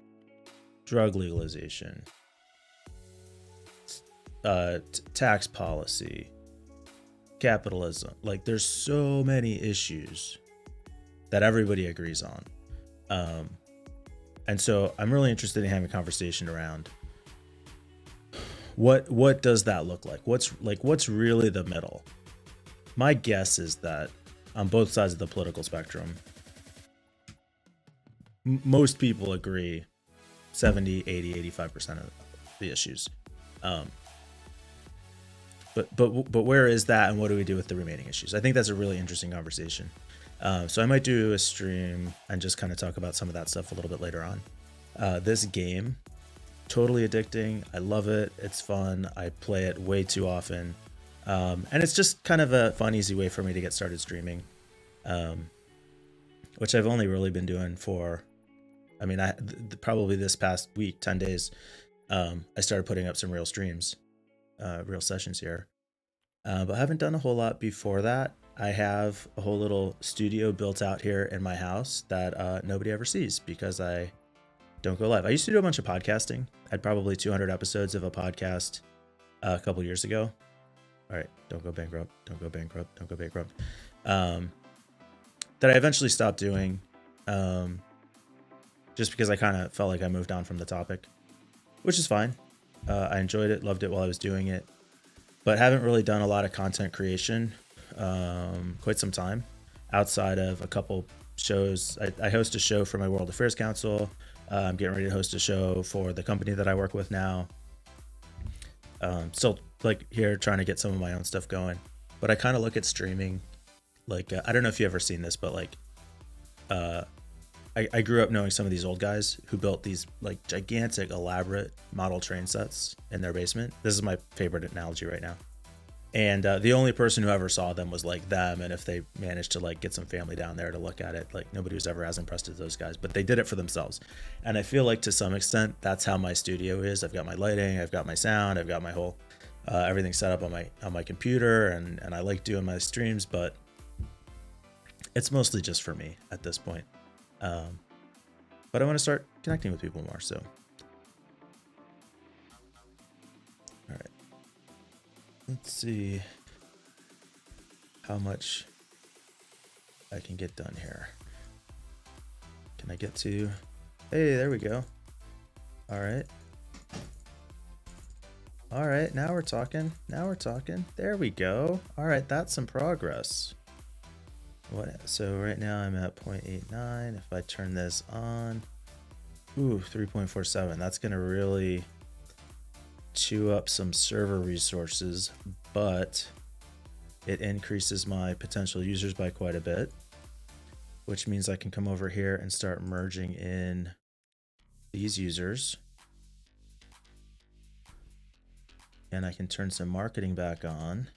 A: drug legalization, tax policy, capitalism, like there's so many issues that everybody agrees on. And so I'm really interested in having a conversation around what does that look like? What's really the middle? My guess is that on both sides of the political spectrum, most people agree 70, 80, 85% of the issues. But where is that and what do we do with the remaining issues? I think that's a really interesting conversation. So I might do a stream and just kind of talk about some of that stuff a little bit later on. This game, totally addicting. I love it. It's fun. I play it way too often. And it's just kind of a fun, easy way for me to get started streaming, which I've only really been doing for, probably this past week, 10 days, I started putting up some real streams, real sessions here. But I haven't done a whole lot before that. I have a whole little studio built out here in my house that nobody ever sees because I don't go live. I used to do a bunch of podcasting. I had probably 200 episodes of a podcast a couple years ago. All right, don't go bankrupt, don't go bankrupt, don't go bankrupt. That I eventually stopped doing just because I kind of felt like I moved on from the topic, which is fine. I enjoyed it, loved it while I was doing it, but haven't really done a lot of content creation quite some time outside of a couple shows. I host a show for my World Affairs Council. I'm getting ready to host a show for the company that I work with now. Still like here trying to get some of my own stuff going, but I kind of look at streaming Like, I don't know if you ever seen this, but like, I grew up knowing some of these old guys who built these like gigantic, elaborate model train sets in their basement. This is my favorite analogy right now. And the only person who ever saw them was like them. And if they managed to like get some family down there to look at it, like nobody was ever as impressed as those guys, but they did it for themselves. And I feel like to some extent, that's how my studio is. I've got my lighting, I've got my sound, I've got my whole, everything set up on my computer, and I like doing my streams, but it's mostly just for me at this point. But I want to start connecting with people more. So, all right. Let's see how much I can get done here. Can I get to, hey, there we go. All right. All right, now we're talking. Now we're talking. There we go. All right, that's some progress. So right now I'm at 0.89. If I turn this on, ooh, 3.47. That's gonna really chew up some server resources, but it increases my potential users by quite a bit, which means I can come over here and start merging in these users. And I can turn some marketing back on.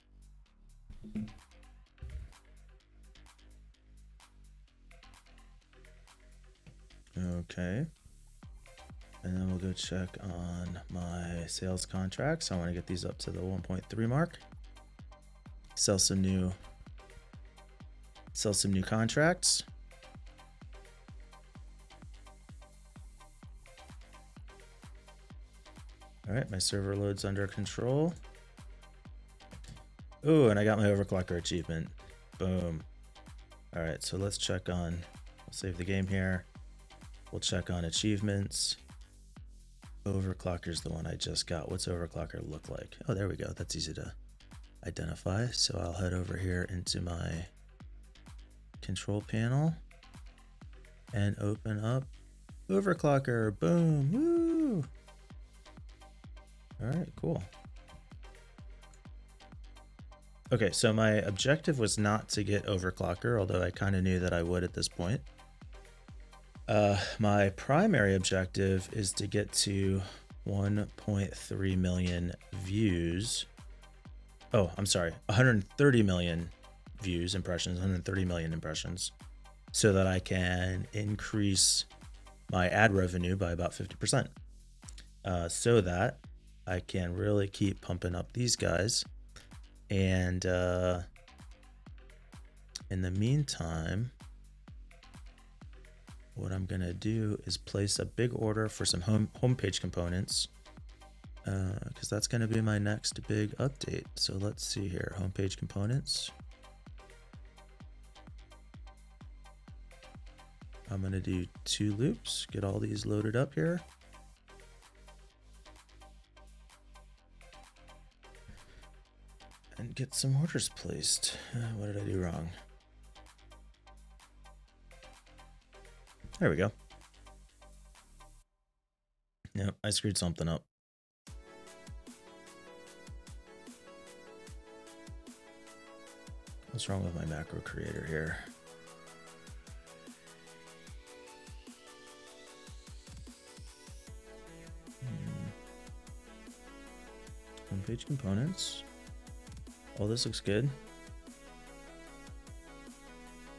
A: Okay. And then we'll go check on my sales contracts. I want to get these up to the 1.3 mark. Sell some new contracts. All right, my server load's under control. Oh, and I got my Overclocker achievement. Boom. All right, so let's check on, we'll save the game here. We'll check on achievements. Overclocker's the one I just got. What's Overclocker look like? Oh, there we go. That's easy to identify. So I'll head over here into my control panel and open up Overclocker. Boom. Woo. All right, cool. Okay, so my objective was not to get Overclocker, although I kind of knew that I would at this point. My primary objective is to get to 1.3 million views. Oh, I'm sorry, 130 million views, impressions, 130 million impressions, so that I can increase my ad revenue by about 50%, so that I can really keep pumping up these guys. And in the meantime, what I'm gonna do is place a big order for some homepage components, because that's gonna be my next big update. So let's see here, homepage components. I'm gonna do 2 loops, get all these loaded up here. And get some orders placed. What did I do wrong? There we go. Yep, I screwed something up. What's wrong with my macro creator here? Homepage components. Oh, this looks good.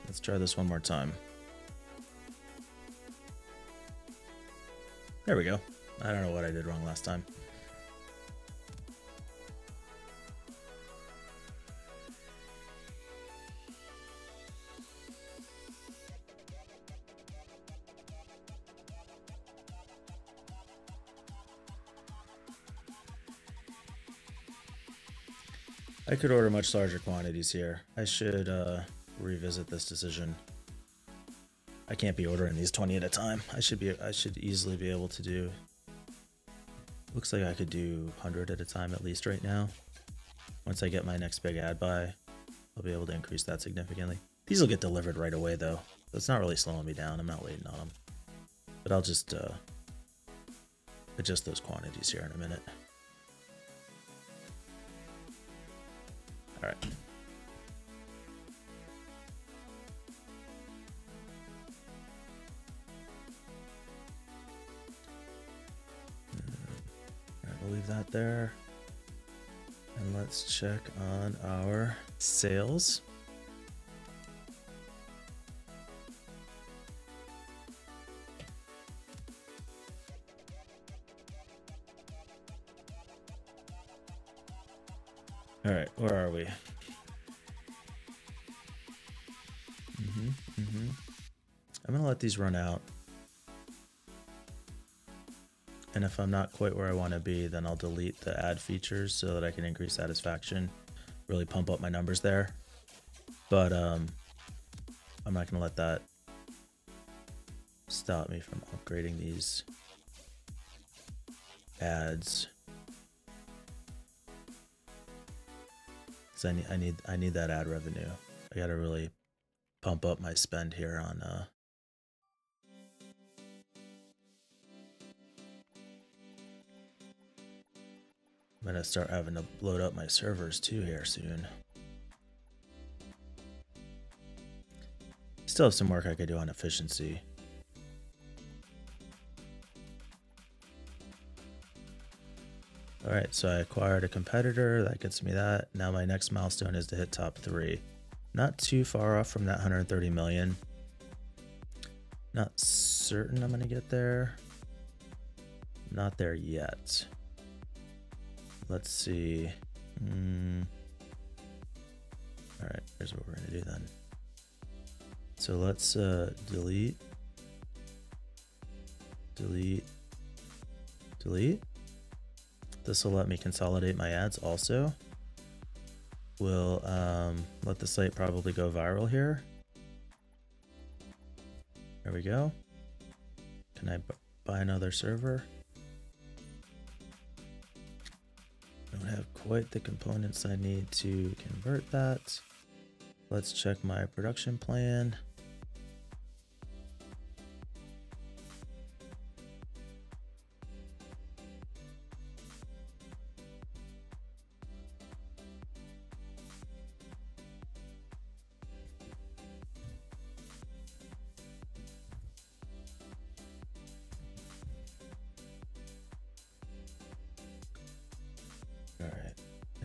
A: Let's try this one more time. There we go. I don't know what I did wrong last time. I could order much larger quantities here. I should revisit this decision. I can't be ordering these 20 at a time. I should easily be able to do. Looks like I could do 100 at a time at least right now. Once I get my next big ad buy, I'll be able to increase that significantly. These will get delivered right away though. So it's not really slowing me down. I'm not waiting on them. But I'll just adjust those quantities here in a minute. All right. leave that there. And let's check on our sales. All right, where are we? I'm gonna let these run out. And if I'm not quite where I want to be, then I'll delete the ad features so that I can increase satisfaction, really pump up my numbers there. But I'm not gonna let that stop me from upgrading these ads. Because I need that ad revenue. I gotta really pump up my spend here on I'm gonna start having to load up my servers too here soon. Still have some work I could do on efficiency. All right, so I acquired a competitor. That gets me that. Now my next milestone is to hit top 3. Not too far off from that 130 million. Not certain I'm gonna get there. Not there yet. Let's see. All right, here's what we're gonna do then. So let's delete. This will let me consolidate my ads also. We'll let the site probably go viral here. There we go. Can I buy another server? Don't have quite the components I need to convert that. Let's check my production plan.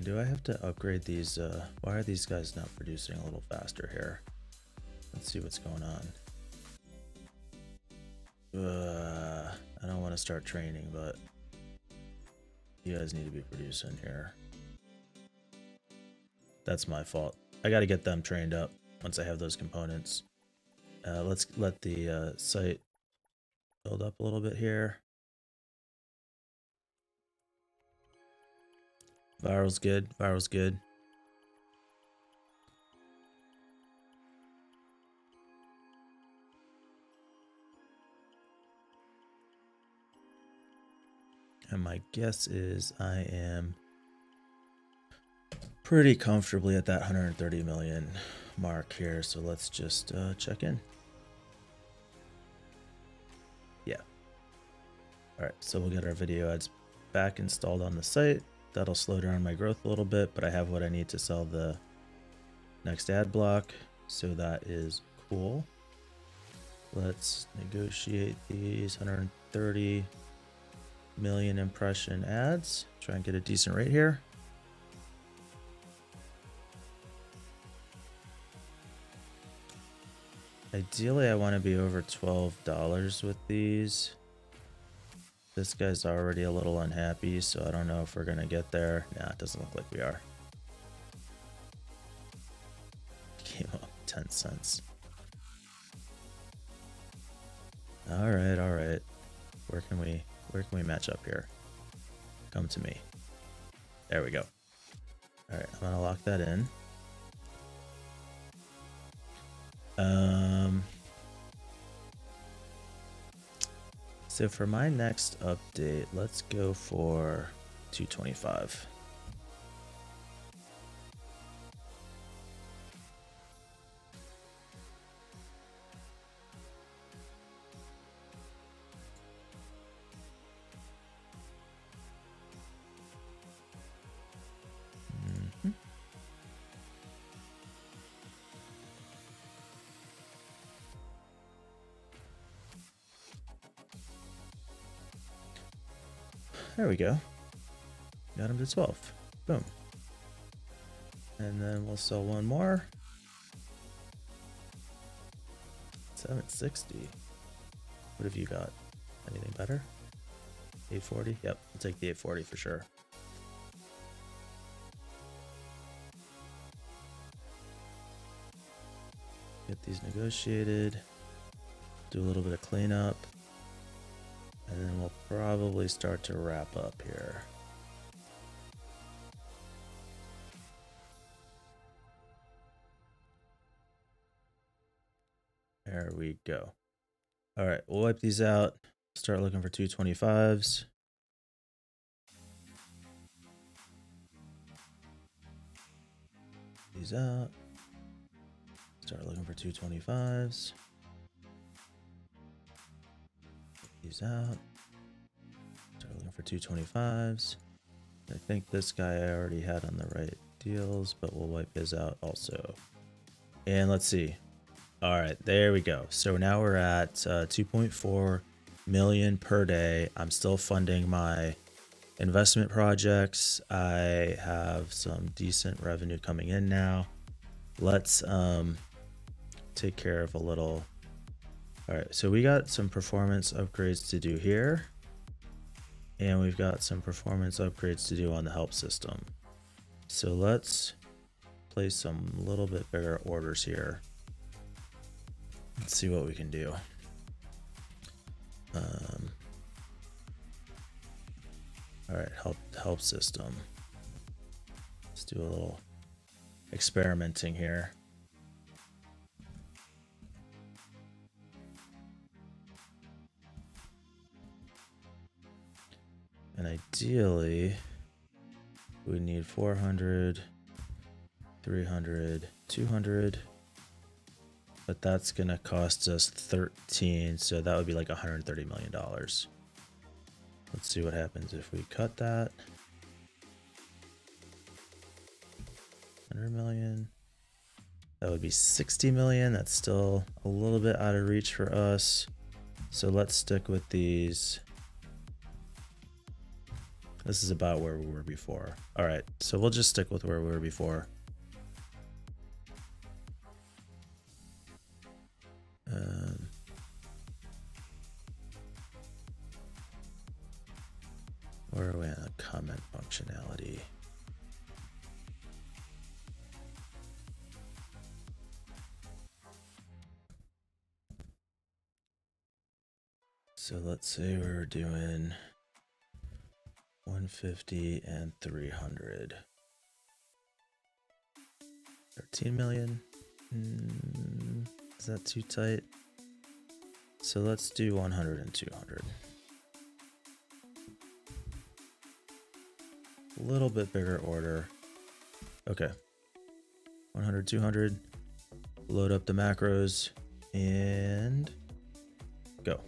A: Do I have to upgrade these? Why are these guys not producing a little faster here? Let's see what's going on. I don't want to start training, but you guys need to be producing here. That's my fault. I got to get them trained up once I have those components. Let's let the site build up a little bit here. Viral's good. Viral's good. And my guess is I am pretty comfortably at that 130 million mark here. So let's just check in. Yeah. All right. So we'll get our video ads back installed on the site. That'll slow down my growth a little bit, but I have what I need to sell the next ad block. So that is cool. Let's negotiate these 130 million impression ads. Try and get a decent rate here. Ideally, I want to be over $12 with these. This guy's already a little unhappy, so I don't know if we're going to get there. Nah, it doesn't look like we are. Came up 10 cents. All right, all right. Where can we match up here? Come to me. There we go. All right, I'm going to lock that in. So for my next update, let's go for 225. There we go. Got him to 12. Boom. And then we'll sell one more. 760. What have you got? Anything better? 840? Yep, I'll take the 840 for sure. Get these negotiated. Do a little bit of cleanup. And then we'll probably start to wrap up here. There we go. All right, we'll wipe these out. Start looking for 225s. These out. Start looking for 225s. These out. Start looking for 225s. I think this guy I already had on the right deals, but we'll wipe his out also. And let's see. All right, there we go. So now we're at 2.4 million per day. I'm still funding my investment projects. I have some decent revenue coming in now. Let's take care of a little. All right, so we got some performance upgrades to do here. And we've got some performance upgrades to do on the help system. So let's place some little bit bigger orders here. Let's see what we can do. All right, help system. Let's do a little experimenting here. And ideally, we need 400, 300, 200. But that's going to cost us 13, so that would be like $130 million. Let's see what happens if we cut that. 100 million. That would be 60 million. That's still a little bit out of reach for us. So let's stick with these. This is about where we were before. All right, so we'll just stick with where we were before. Where are we on comment functionality? So let's say we're doing 150 and 300. 13 million. Is that too tight? So let's do 100 and 200. A little bit bigger order. Okay. 100, 200. Load up the macros and go.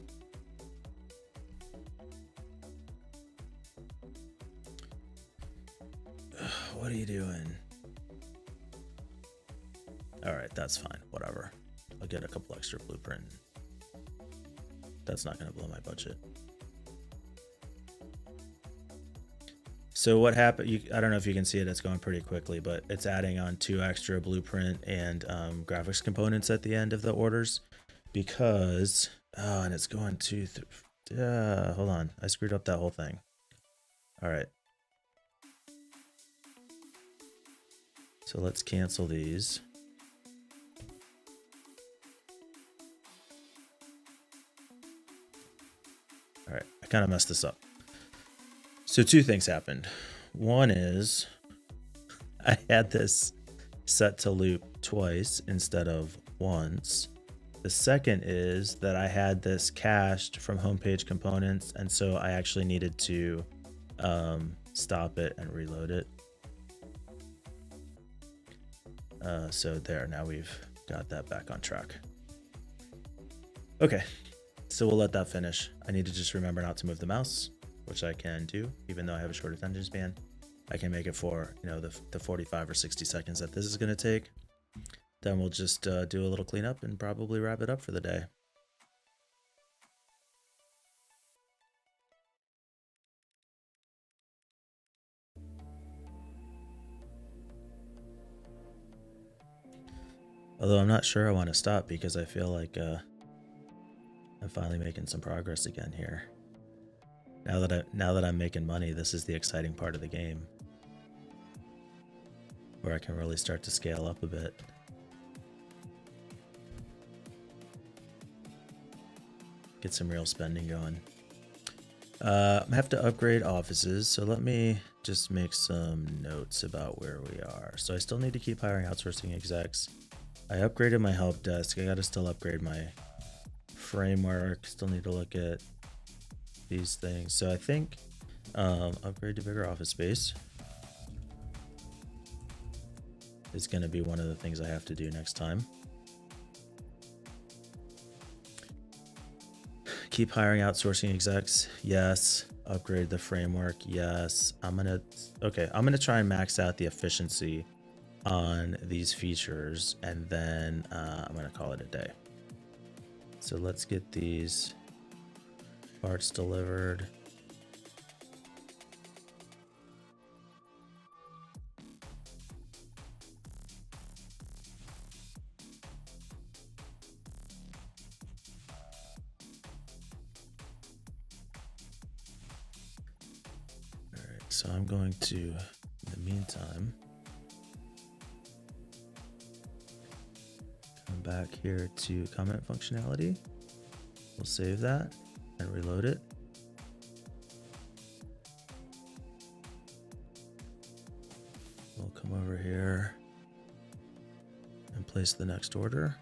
A: What are you doing? All right, that's fine. Whatever. I'll get a couple extra blueprint. That's not going to blow my budget. So what happened? I don't know if you can see it. It's going pretty quickly, but it's adding on 2 extra blueprint and graphics components at the end of the orders because and it's going to. Hold on, I screwed up that whole thing. All right. So let's cancel these. All right, I kind of messed this up. So 2 things happened. One is I had this set to loop twice instead of once. The second is that I had this cached from homepage components, and so I actually needed to stop it and reload it. So there, now we've got that back on track. Okay, so we'll let that finish. I need to just remember not to move the mouse, which I can do, even though I have a short attention span. I can make it for, you know, the 45 or 60 seconds that this is going to take. Then we'll just do a little cleanup and probably wrap it up for the day. Although I'm not sure I want to stop because I feel like I'm finally making some progress again here. Now that I'm making money, this is the exciting part of the game, where I can really start to scale up a bit. Get some real spending going. I have to upgrade offices, so let me just make some notes about where we are. So I still need to keep hiring outsourcing execs. I upgraded my help desk. I gotta still upgrade my framework. Still need to look at these things. So I think upgrade to bigger office space is going to be one of the things I have to do next time. Keep hiring outsourcing execs. Yes. Upgrade the framework. Yes. I'm going to try and max out the efficiency on these features, and then I'm going to call it a day. So let's get these parts delivered. All right, so I'm going to, in the meantime, come back here to comment functionality. We'll save that and reload it. We'll come over here and place the next order.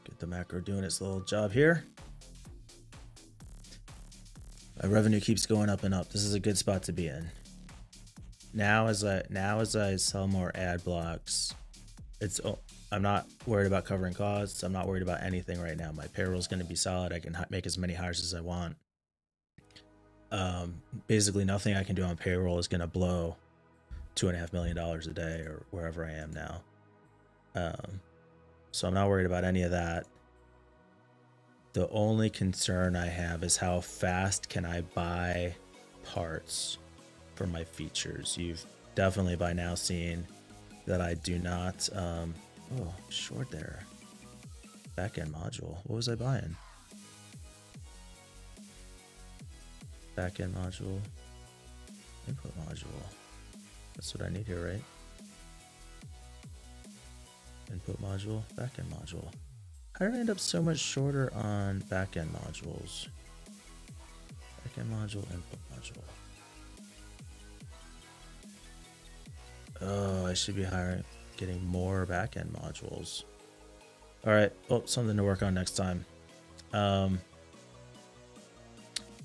A: Get the macro doing its little job here. My revenue keeps going up and up. This is a good spot to be in. Now as I sell more ad blocks, I'm not worried about covering costs. I'm not worried about anything right now. My payroll is going to be solid. I can make as many hires as I want. Basically nothing I can do on payroll is going to blow $2.5 million a day or wherever I am now. So I'm not worried about any of that. The only concern I have is how fast can I buy parts for my features. You've definitely by now seen that I do not, oh, short there. Backend module. What was I buying? Backend module. Input module. That's what I need here, right? Input module, backend module. How did I end up so much shorter on backend modules? Backend module, input module. Oh, I should be getting more backend modules. All right, well, something to work on next time.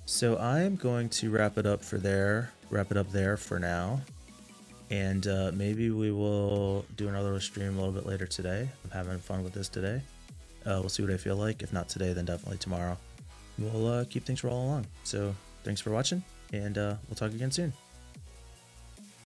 A: So I'm going to wrap it up there for now. And maybe we will do another stream a little bit later today. I'm having fun with this today. We'll see what I feel like. If not today, then definitely tomorrow. We'll keep things rolling along. So thanks for watching, and we'll talk again soon.